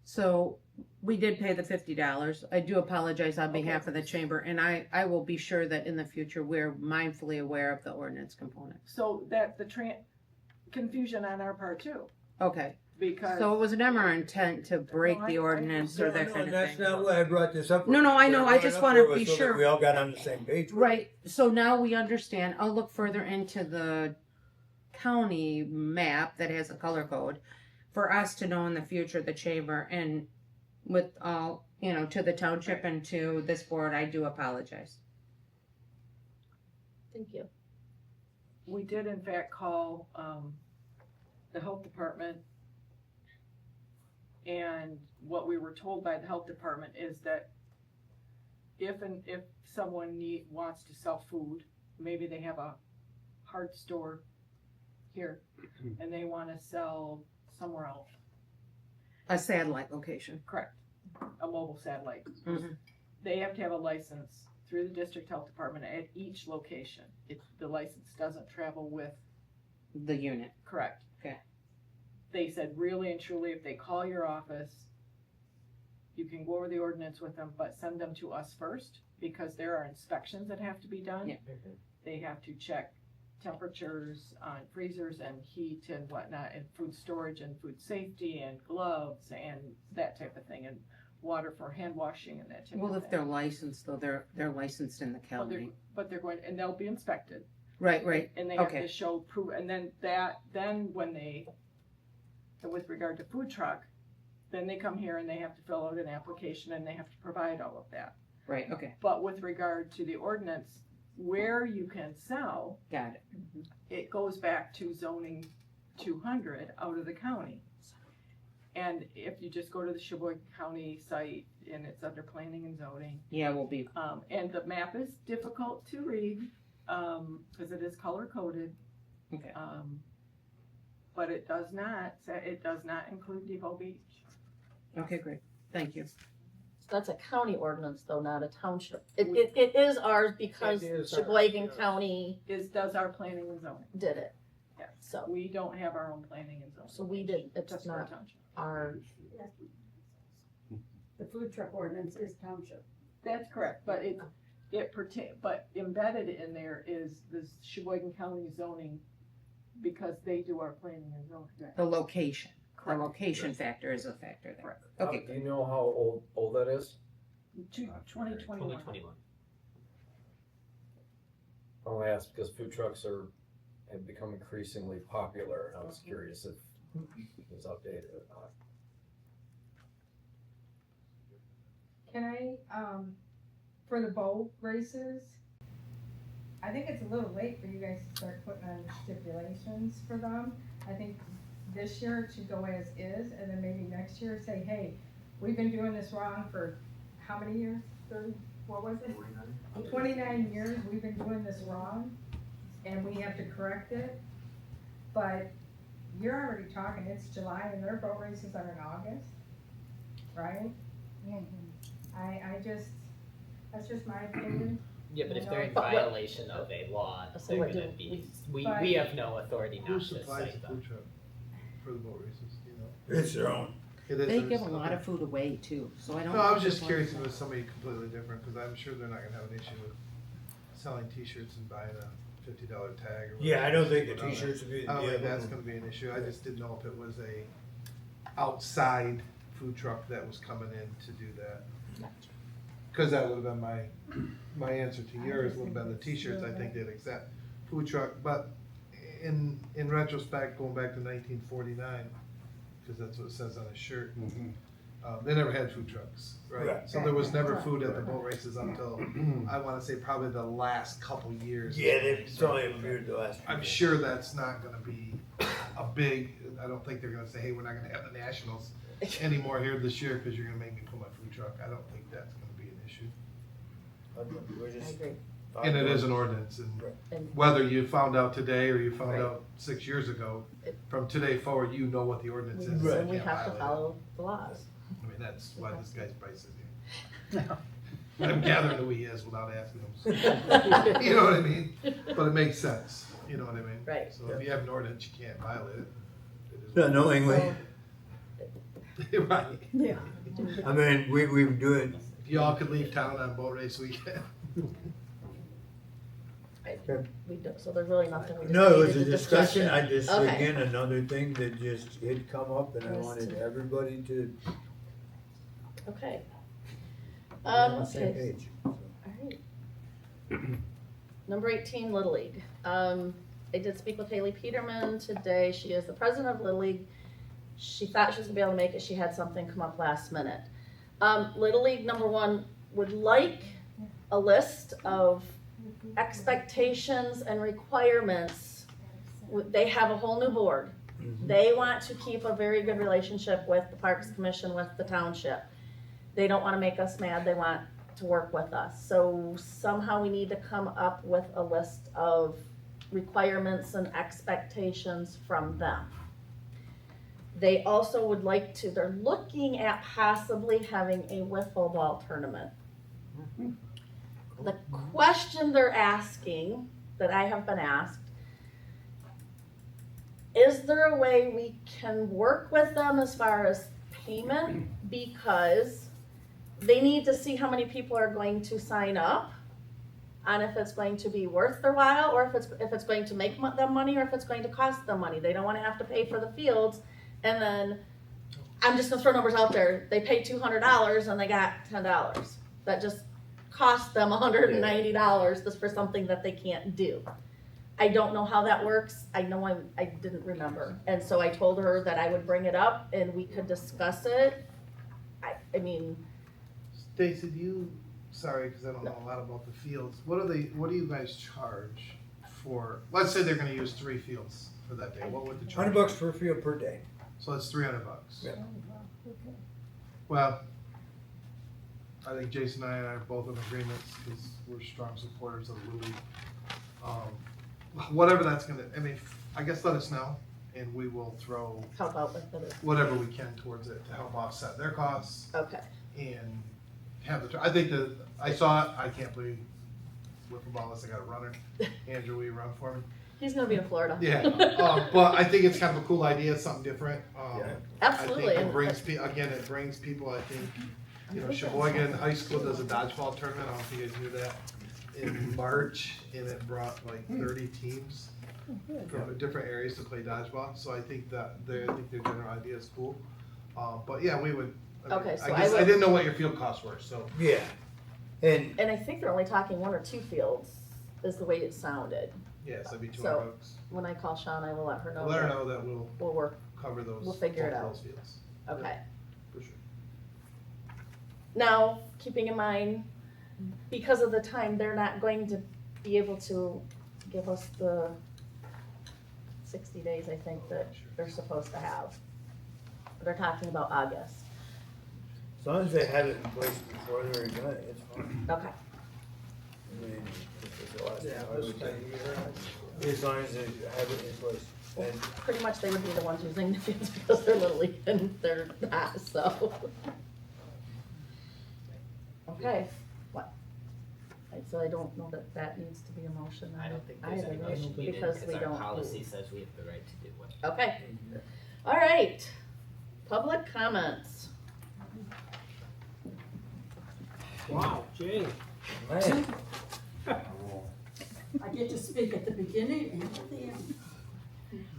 So we did pay the $50. I do apologize on behalf of the chamber, and I will be sure that in the future we're mindfully aware of the ordinance component. So that the confusion on our part too. Okay. Because So it was never our intent to break the ordinance or that kind of That's thing. not why I brought this up. No, I know. I just want to be So that sure. we all got on the same page. Right. So now we understand. I'll look further into the county map that has a color code for us to know in the future, the chamber, and with all, to the township and to this board, I do apologize. Thank you. we did in fact call the health department, and what we were told by the health department is that if someone wants to sell food, maybe they have a hard store here and they want to sell somewhere else. A satellite location. Correct. A mobile satellite. Mhm. They have to have a license through the district health department at each location. The license doesn't travel with the unit. Correct. Okay. They said really and truly, if they call your office, you can go over the ordinance with them, but send them to us first, because there are inspections that have to be done. Yeah. They have to check temperatures on freezers and heat and whatnot, and food storage and food safety and gloves and that type of thing, and water for hand washing and that type of Well, thing. if they're licensed, though, they're licensed in the Well, county. but they're going, and they'll be inspected. Right. And they have Okay. to show proof, and then when they, with regard to food truck, then they come here and they have to fill out an application and they have to provide all of that. Right, okay. But with regard to the ordinance, where you can sell, Got it. it goes back to zoning 200 out of the county. And if you just go to the Sheboygan County site, and it's under planning and zoning. Yeah, we'll be. And the map is difficult to read, because it is color coded. Okay. But it does not include DeVoe Beach. Okay, great. Thank you. That's a county ordinance though, not a township. It is ours because It is Sheboygan ours, yes. County does our planning and zoning. did it. Yeah. So we don't have our own planning and zoning. So we did, it's Just not our township. our. The food truck ordinance is township. That's correct, but but embedded in there is this Sheboygan County zoning, because they do our planning and zoning. The location. Correct. The location factor is a factor there. Correct. Okay. Do you know how old that is? 2021. I'll ask because food trucks have become increasingly popular, and I was curious if it's outdated or not. Can I, for the boat races, I think it's a little late for you guys to start putting on stipulations for them. I think this year it should go as is, and then maybe next year say, hey, we've been doing this wrong for how many years? 30, what was it? 29 years we've been doing this wrong, and we have to correct it. But you're already talking, it's July and their boat races are in August, right? I just, that's just my opinion. Yeah, but if they're in But what- violation of a law, So they're what gonna do be, But- we have no authority Who not to supplies cite the them. food truck for the boat races, you know? It's their own. It is They theirs, give a lot okay. of food away too, so I don't. No, I know was if just there's curious if one- it was somebody completely different, cause I'm sure they're not gonna have an issue with selling t-shirts and buying a $50 tag or whatever. Yeah, I don't think the I don't know. t-shirts would be. I don't yeah, think that's gonna be an issue, I just didn't know if it was a outside food truck that was coming in to do that. Cause that would've been my answer to yours, would've been the t-shirts, I think they'd accept food truck, but in retrospect, going back to 1949, cause that's what it says on the shirt, they never had food trucks, right? Right. So there was never food at the boat races until, I wanna say probably the last couple years. Yeah, they've only appeared the last. I'm sure that's not gonna be a big, I don't think they're gonna say, hey, we're not gonna have the Nationals anymore here this year, cause you're gonna make me put my food truck, I don't think that's gonna be an issue. We're just- I agree. And it is an ordinance, And- and whether you found out today or you found Right. out 6 years ago, from today forward, you know what the ordinance is. And we You can't have to violate it. follow the laws. I mean, that's why this guy's price is here. I'm gathering who he is without asking him. So, you know what I mean? But it makes sense, you know what I mean? Right. So if you have an ordinance, you can't violate it. Not knowingly. Right. Yeah. I mean, we do it. If y'all could leave town on boat race weekend. We don't, so there's really nothing we. No, it was needed a to discussion. I just, Okay. again, another thing that just had come up and I Yes, wanted too. everybody to Okay. be on the same Okay. page. Alright. Number 18, Little League. I did speak with Haley Peterman today. She is the president of Little League. She thought she was gonna be able to make it. She had something come up last minute. Little League, number one, would like a list of expectations and requirements. They have a whole new board. They want to keep a very good relationship with the Parks Commission, with the Township. They don't wanna make us mad. They want to work with us. So somehow we need to come up with a list of requirements and expectations from them. They also would like to, they're looking at possibly having a wiffle ball tournament. The question they're asking, that I have been asked, is there a way we can work with them as far as payment? Because they need to see how many people are going to sign up, and if it's going to be worth their while, or if it's going to make them money, or if it's going to cost them money. They don't want to have to pay for the fields, and then I'm just gonna throw numbers out there. They pay $200 and they got $10. That just cost them $190 just for something that they can't do. I don't know how that works. I know I didn't remember, and so I told her that I would bring it up and we could discuss it. I mean. Stacy, do you, sorry, because I don't know a lot about the fields. What do you guys charge for, let's say they're gonna use 3 fields for that day. What would the charge? $100 per field per day. So that's $300. Yeah. Well, I think Jason and I are both in agreement because we're strong supporters of the league. Whatever that's gonna, I mean, I guess let us know and we will throw Help out with it. whatever we can towards it to help offset their costs. Okay. And have I think that, I saw it, I can't play wiffle ball unless I got a runner. Andrew, will you run for me? He's gonna be in Florida. Yeah, but I think it's kind of a cool idea, something different. Absolutely. I think it brings it brings people, I think, you know, Sheboygan High School does a dodgeball tournament, I don't know if you guys knew that, in March, and it brought like 30 teams from different areas to play dodgeball, so I think that their general idea is cool. But yeah, we would, Okay, so I guess, I didn't know what your field costs were, so. Yeah. And I think they're only talking 1 or 2 fields, is the way it sounded. Yes, that'd be $200. So when I call Sean, I will let her know. Let her know that we'll work. cover those. We'll figure it both out. those fields. Okay. For sure. Now, keeping in mind, because of the time, they're not going to be able to give us the 60 days, I think, that they're supposed to have. They're talking about August. As long as they have it in place before they're done, it's fine. Okay. I mean, it's the last Yeah, thing I this would time think. of year. As long as they have it in place. And Pretty much they would be the ones using the fields because they're Little League and they're not, so. Okay, what? So I don't know that that needs to be a motion. I don't think there's any either, right? motion needed, Because we because our don't. policy says we have the right to do what. Okay, all right. Public comments. Wow, Jane. man, I get to speak at the beginning and at the end.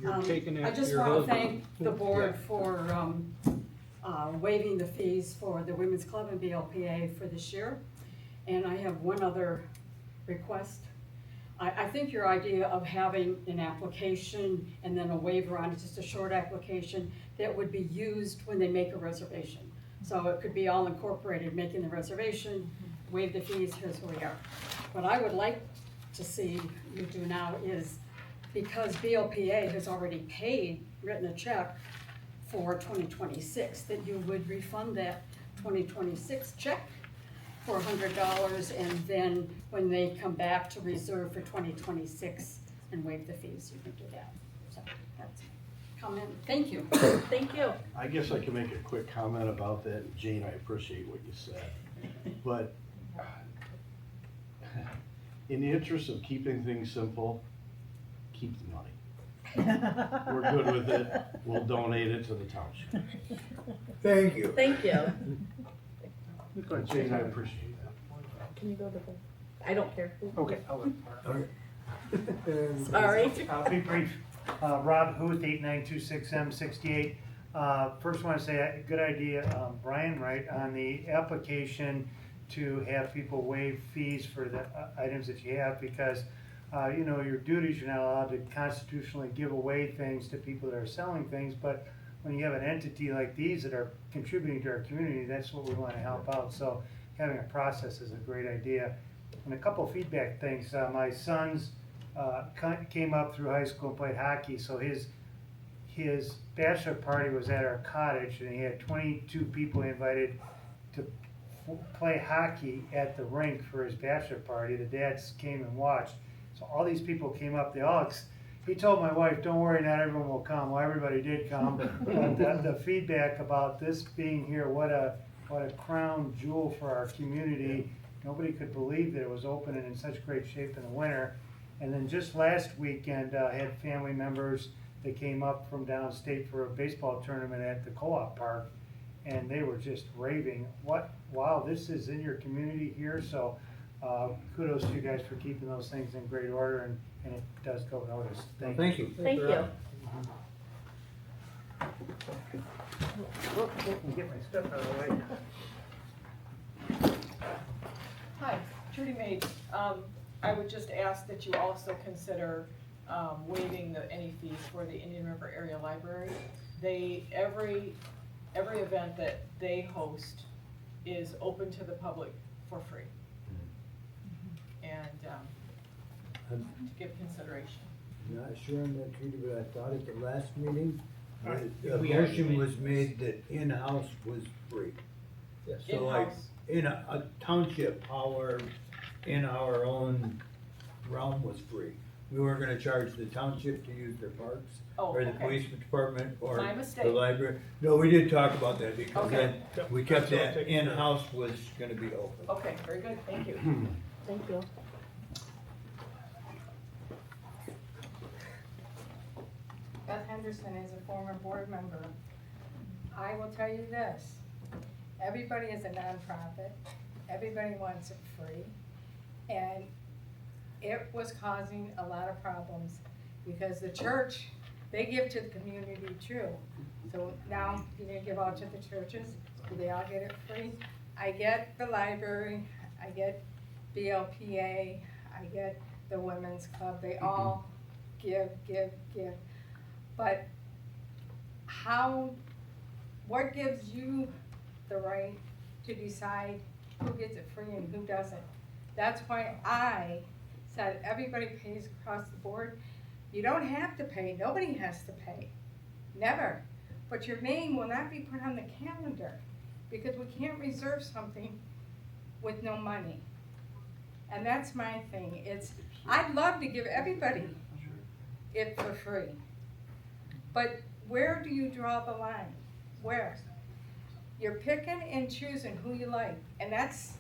You're taking I after just your want to husband. thank the board for waiving the fees for the Women's Club and BLPA for this year. And I have one other request. I think your idea of having an application and then a waiver on it, just a short application, that would be used when they make a reservation. So it could be all incorporated, making the reservation, waive the fees, here's where we are. What I would like to see you do now is, because BLPA has already written a check for 2026, that you would refund that 2026 check for $100, and then when they come back to reserve for 2026 and waive the fees, you can do that. So that's my comment. Thank you. Thank you. I guess I can make a quick comment about that. Jane, I appreciate what you said. But in the interest of keeping things simple, keep the money. We're good with it. We'll donate it to the township. thank you. Thank you. Jane, I appreciate that. Can you go to the, I don't care. Okay, I'll let Mark. Sorry. I'll be brief. Rob Huth, 8926M68. First want to say, good idea, Brian, right, on the application to have people waive fees for the items that you have, because, you know, your duties, you're not allowed to constitutionally give away things to people that are selling things, but when you have an entity like these that are contributing to our community, that's what we want to help out. So having a process is a great idea. And a couple feedback things. My sons came up through high school and played hockey, so his bachelor party was at our cottage, and he had 22 people invited to play hockey at the rink for his bachelor party. The dads came and watched. So all these people came up. He told my wife, don't worry, not everyone will come. Well, everybody did come. But the feedback about this being here, what a crown jewel for our community. Nobody could believe that it was open and in such great shape in the winter. And then just last weekend, I had family members that came up from downstate for a baseball tournament at the co-op park, and they were just raving. Wow, this is in your community here. So kudos to you guys for keeping those things in great order, and it does go noticed. Thank you. Thank you. Get my stuff out of the way. Hi, Judy Maid. I would just ask that you also consider waiving any fees for the Indian River Area Library. Every event that they host is open to the public for free. And to give consideration. Not sure on that, Judy, but I thought at the last meeting, a We motion was made that in-house was free. Yes. So like, In-house. in a township, in our own realm was free. We weren't gonna charge the township to use their parks, Oh, or the okay. police department, or My mistake. the library. No, we did talk about that, because Okay. then we kept That's all that taken care of. in-house was gonna be open. Okay, very good, thank you. Thank you. Beth Henderson is a former board member. I will tell you this, everybody is a nonprofit, everybody wants it free, and it was causing a lot of problems, because the church, they give to the community too. So now, you're gonna give out to the churches, do they all get it free? I get the library, I get BLPA, I get the women's club, they all give. But what gives you the right to decide who gets it free and who doesn't? That's why I said everybody pays across the board. You don't have to pay, nobody has to pay, never. But your name will not be put on the calendar, because we can't reserve something with no money. And that's my thing. I'd love to give everybody it for free. But where do you draw the line? Where? You're picking and choosing who you like. And that's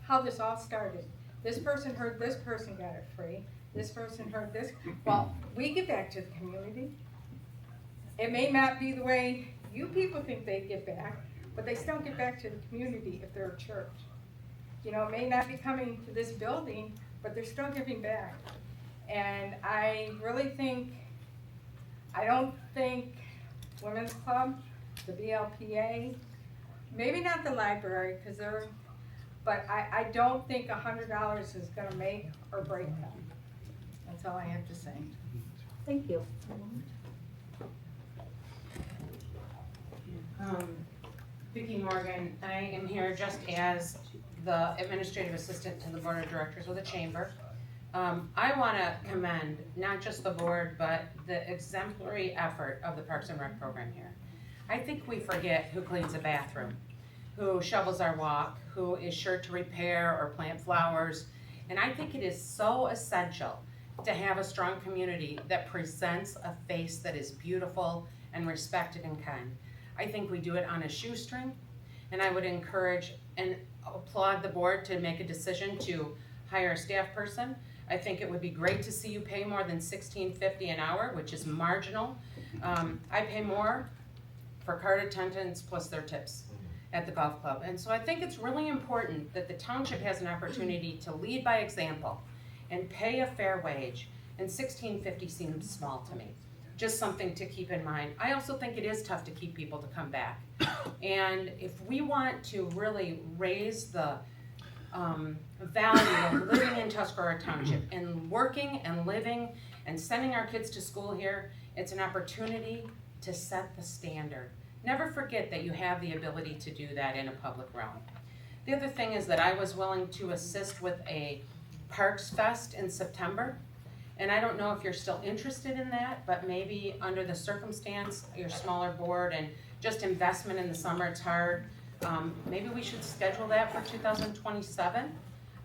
how this all started. This person heard this person got it free. This person heard this. Well, we give back to the community. It may not be the way you people think they give back, but they still give back to the community if they're a church. You know, it may not be coming to this building, but they're still giving back. And I really think, I don't think Women's Club, the BLPA, maybe not the library, because but I don't think $100 is gonna make or break them. That's all I have to say. Thank you. Vicki Morgan, I am here just as the administrative assistant to the board of directors of the chamber. I want to commend not just the board, but the exemplary effort of the Parks and Rec program here. I think we forget who cleans a bathroom, who shovels our walk, who is sure to repair or plant flowers. And I think it is so essential to have a strong community that presents a face that is beautiful and respected and kind. I think we do it on a shoestring, and I would encourage and applaud the board to make a decision to hire a staff person. I think it would be great to see you pay more than $16.50 an hour, which is marginal. I pay more for cart attendants plus their tips at the golf club. And so I think it's really important that the township has an opportunity to lead by example and pay a fair wage. And $16.50 seems small to me. Just something to keep in mind. I also think it is tough to keep people to come back. And if we want to really raise the value of living in Tuscarora Township and working and living and sending our kids to school here, it's an opportunity to set the standard. Never forget that you have the ability to do that in a public realm. The other thing is that I was willing to assist with a Parks Fest in September. And I don't know if you're still interested in that, but maybe under the circumstance, your smaller board and just investment in the summer, it's hard. Maybe we should schedule that for 2027.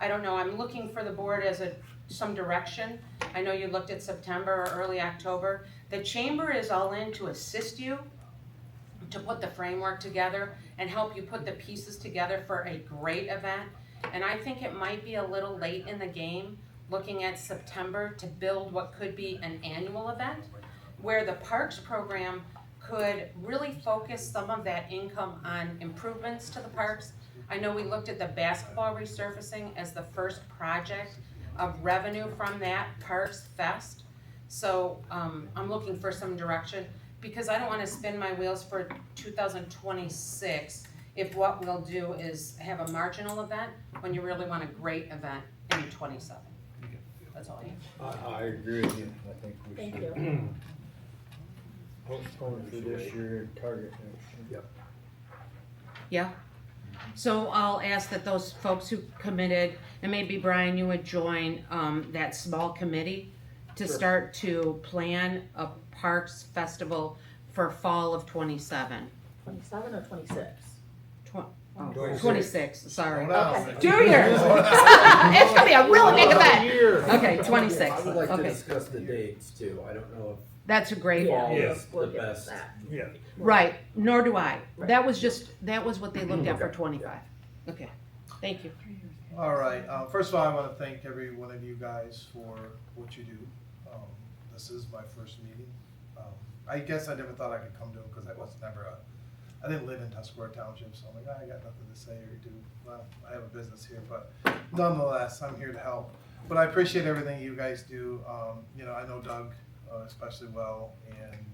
I don't know, I'm looking for the board as some direction. I know you looked at September or early October. The chamber is all in to assist you to put the framework together and help you put the pieces together for a great event. And I think it might be a little late in the game looking at September to build what could be an annual event where the parks program could really focus some of that income on improvements to the parks. I know we looked at the basketball resurfacing as the first project of revenue from that Parks Fest. So I'm looking for some direction because I don't want to spin my wheels for 2026 if what we'll do is have a marginal event when you really want a great event in 27. That's all I have. I agree with you. I think we Thank should you. postpone for this year and target next year. Yeah. So I'll ask that those folks who committed, and maybe Brian, you would join that small committee to start to plan a parks festival for fall of 27. 27 or 26? 26, sorry. Okay. 2 years. It's gonna be a really big event. Okay, 26. I would like to Okay. discuss the dates too. I don't know That's a great. if fall Yeah. is We'll the get to best. that. Yeah. Right, nor do I. Right. That was what they looked at for 25. Okay, thank you. All right, first of all, I want to thank every one of you guys for what you do. This is my first meeting. I guess I never thought I could come to it because I didn't live in Tuscarora Township, so I'm like, I got nothing to say or do. Well, I have a business here, but nonetheless, I'm here to help. But I appreciate everything you guys do. I know Doug especially well, and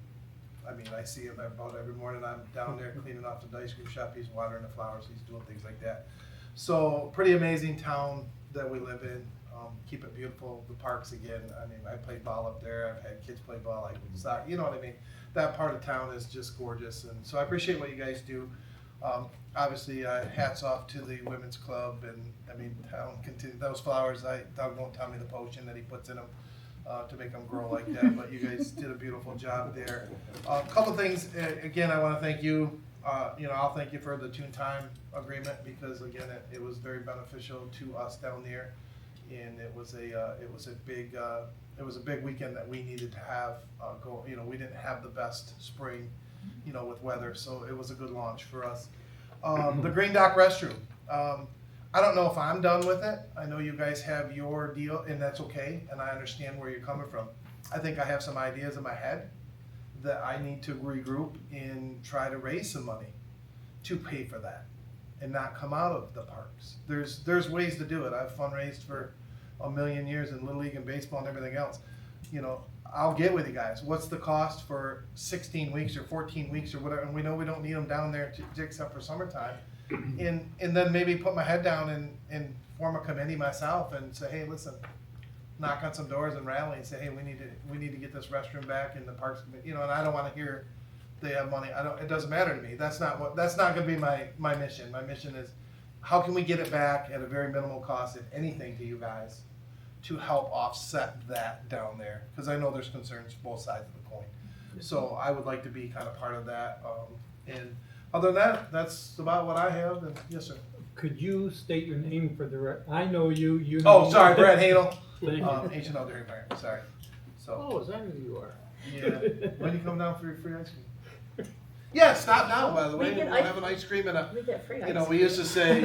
I mean, I see him about every morning. I'm down there cleaning off the ice cream shop. He's watering the flowers. He's doing things like that. So pretty amazing town that we live in. Keep it beautiful. The parks again. I mean, I played ball up there. I've had kids play ball. Like soccer. You know what I mean? That part of town is just gorgeous, and so I appreciate what you guys do. Obviously, hats off to the women's club, and I mean, town continue those flowers. Doug won't tell me the potion that he puts in them. to make them grow like that, but you guys did a beautiful job there. A couple things, again, I wanna thank you. I'll thank you for the TooonTime agreement, because again, it was very beneficial to us down there. And it was a big weekend that we needed to have go. We didn't have the best spring, with weather, so it was a good launch for us. The Green Dock restroom. I don't know if I'm done with it. I know you guys have your deal, and that's okay, and I understand where you're coming from. I think I have some ideas in my head that I need to regroup and try to raise some money to pay for that and not come out of the parks. There's ways to do it. I've fundraised for a million years in Little League and baseball and everything else. I'll get with you guys. What's the cost for 16 weeks or 14 weeks or whatever? And we know we don't need them down there except for summertime. And then maybe put my head down and form a committee myself and say, hey, listen, knock on some doors and rally and say, hey, we need to get this restroom back in the parks. And I don't want to hear they have money. It doesn't matter to me. That's not going to be my mission. My mission is, how can we get it back at a very minimal cost, if anything, to you guys, to help offset that down there? Because I know there's concerns both sides of the coin. So I would like to be kind of part of that. And other than that, that's about what I have. And yes, sir. Could you state your name for the I know you. You know. Oh, sorry, Brad Hanel. Thank you. H&L Dairy Farm. Sorry. So. Oh, is that who you are? Yeah. When you come down for your free ice cream? Yeah, stop now. By the way, we'll have an ice cream and We get free ice we used to say,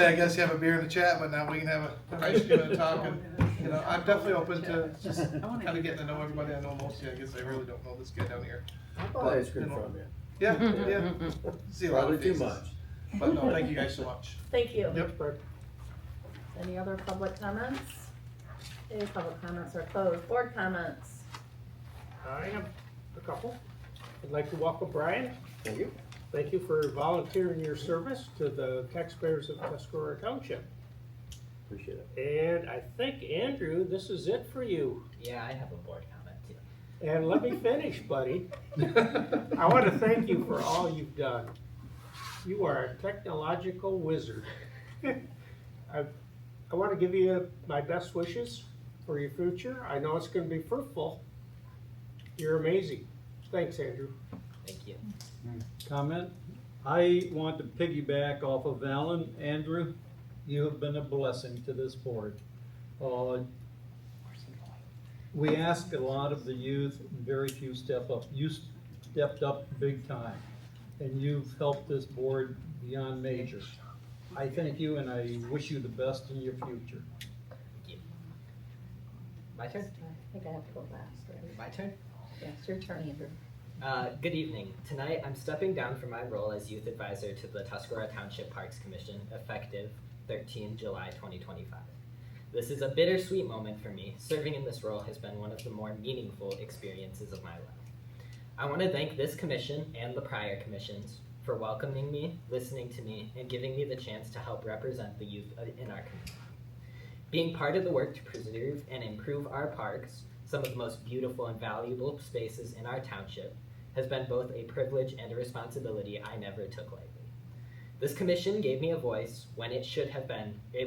I guess you have a beer and a chat, but now we can have an ice cream and a talk. And I'm definitely open to just kind of getting to know everybody. I know most of you. I guess I really don't know this guy down here. I bought ice cream from you. Yeah. See a lot Probably of too faces. much. But no, thank you guys so much. Thank you. Yep. Any other public comments? Any public comments are closed. Board comments. I have a couple. I'd like to welcome Brian. Thank you. Thank you for volunteering your service to the taxpayers of Tuscarora Township. Appreciate it. And I think, Andrew, this is it for you. Yeah, I have a board comment too. And let me finish, buddy. I want to thank you for all you've done. You are a technological wizard. I want to give you my best wishes for your future. I know it's going to be fruitful. You're amazing. Thanks, Andrew. Thank you. Comment? I want to piggyback off of Alan. Andrew, you have been a blessing to this board. We ask a lot of the youth, very few step up. You stepped up big time, and you've helped this board beyond measure. I thank you, and I wish you the best in your future. Thank you. My turn? I think I have to go last. Right? My turn? Yeah, it's your turn, Andrew. Good evening. Tonight, I'm stepping down from my role as youth advisor to the Tuscarora Township Parks Commission, effective 13 July 2025. This is a bittersweet moment for me. Serving in this role has been one of the more meaningful experiences of my life. I want to thank this commission and the prior commissions for welcoming me, listening to me, and giving me the chance to help represent the youth in our community. Being part of the work to preserve and improve our parks, some of the most beautiful and valuable spaces in our township, has been both a privilege and a responsibility I never took lightly. This commission gave me a voice when it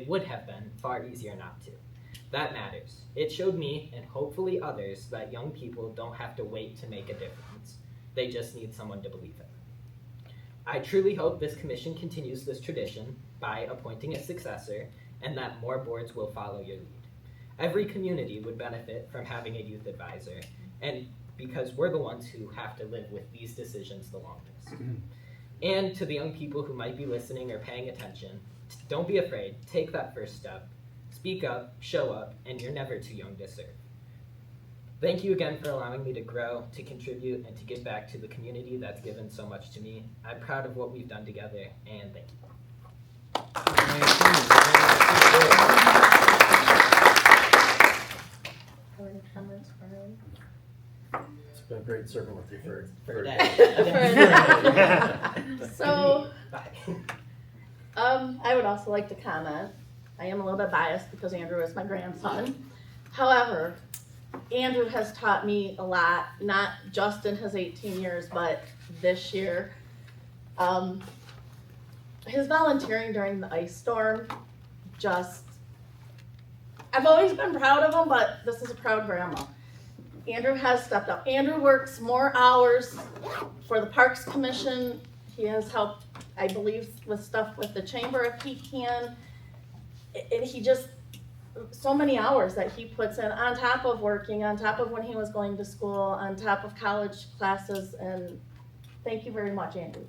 would have been far easier not to. That matters. It showed me, and hopefully others, that young people don't have to wait to make a difference. They just need someone to believe in. I truly hope this commission continues this tradition by appointing a successor, and that more boards will follow your lead. Every community would benefit from having a youth advisor, and because we're the ones who have to live with these decisions the longest. And to the young people who might be listening or paying attention, don't be afraid, take that first step, speak up, show up, and you're never too young to serve. Thank you again for allowing me to grow, to contribute, and to give back to the community that's given so much to me. I'm proud of what we've done together, and thank you. Any comments, Brian? It's been great serving with you for For a day. So, I would also like to comment. I am a little bit biased because Andrew is my grandson. However, Andrew has taught me a lot, not just in his 18 years, but this year. His volunteering during the ice storm, I've always been proud of him, but this is a proud grandma. Andrew has stepped up. Andrew works more hours for the Parks Commission. He has helped, I believe, with stuff with the chamber if he can. And he just, so many hours that he puts in on top of working, on top of when he was going to school, on top of college classes, and thank you very much, Andrew.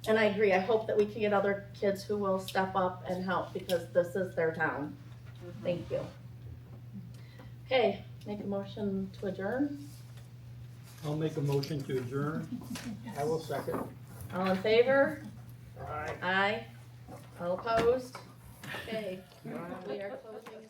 And I agree, I hope that we can get other kids who will step up and help because this is their town. Thank you. Okay, make a motion to adjourn. I'll make a motion to adjourn. I will second. All in favor? Aye. Aye. All opposed? Okay, we are closing.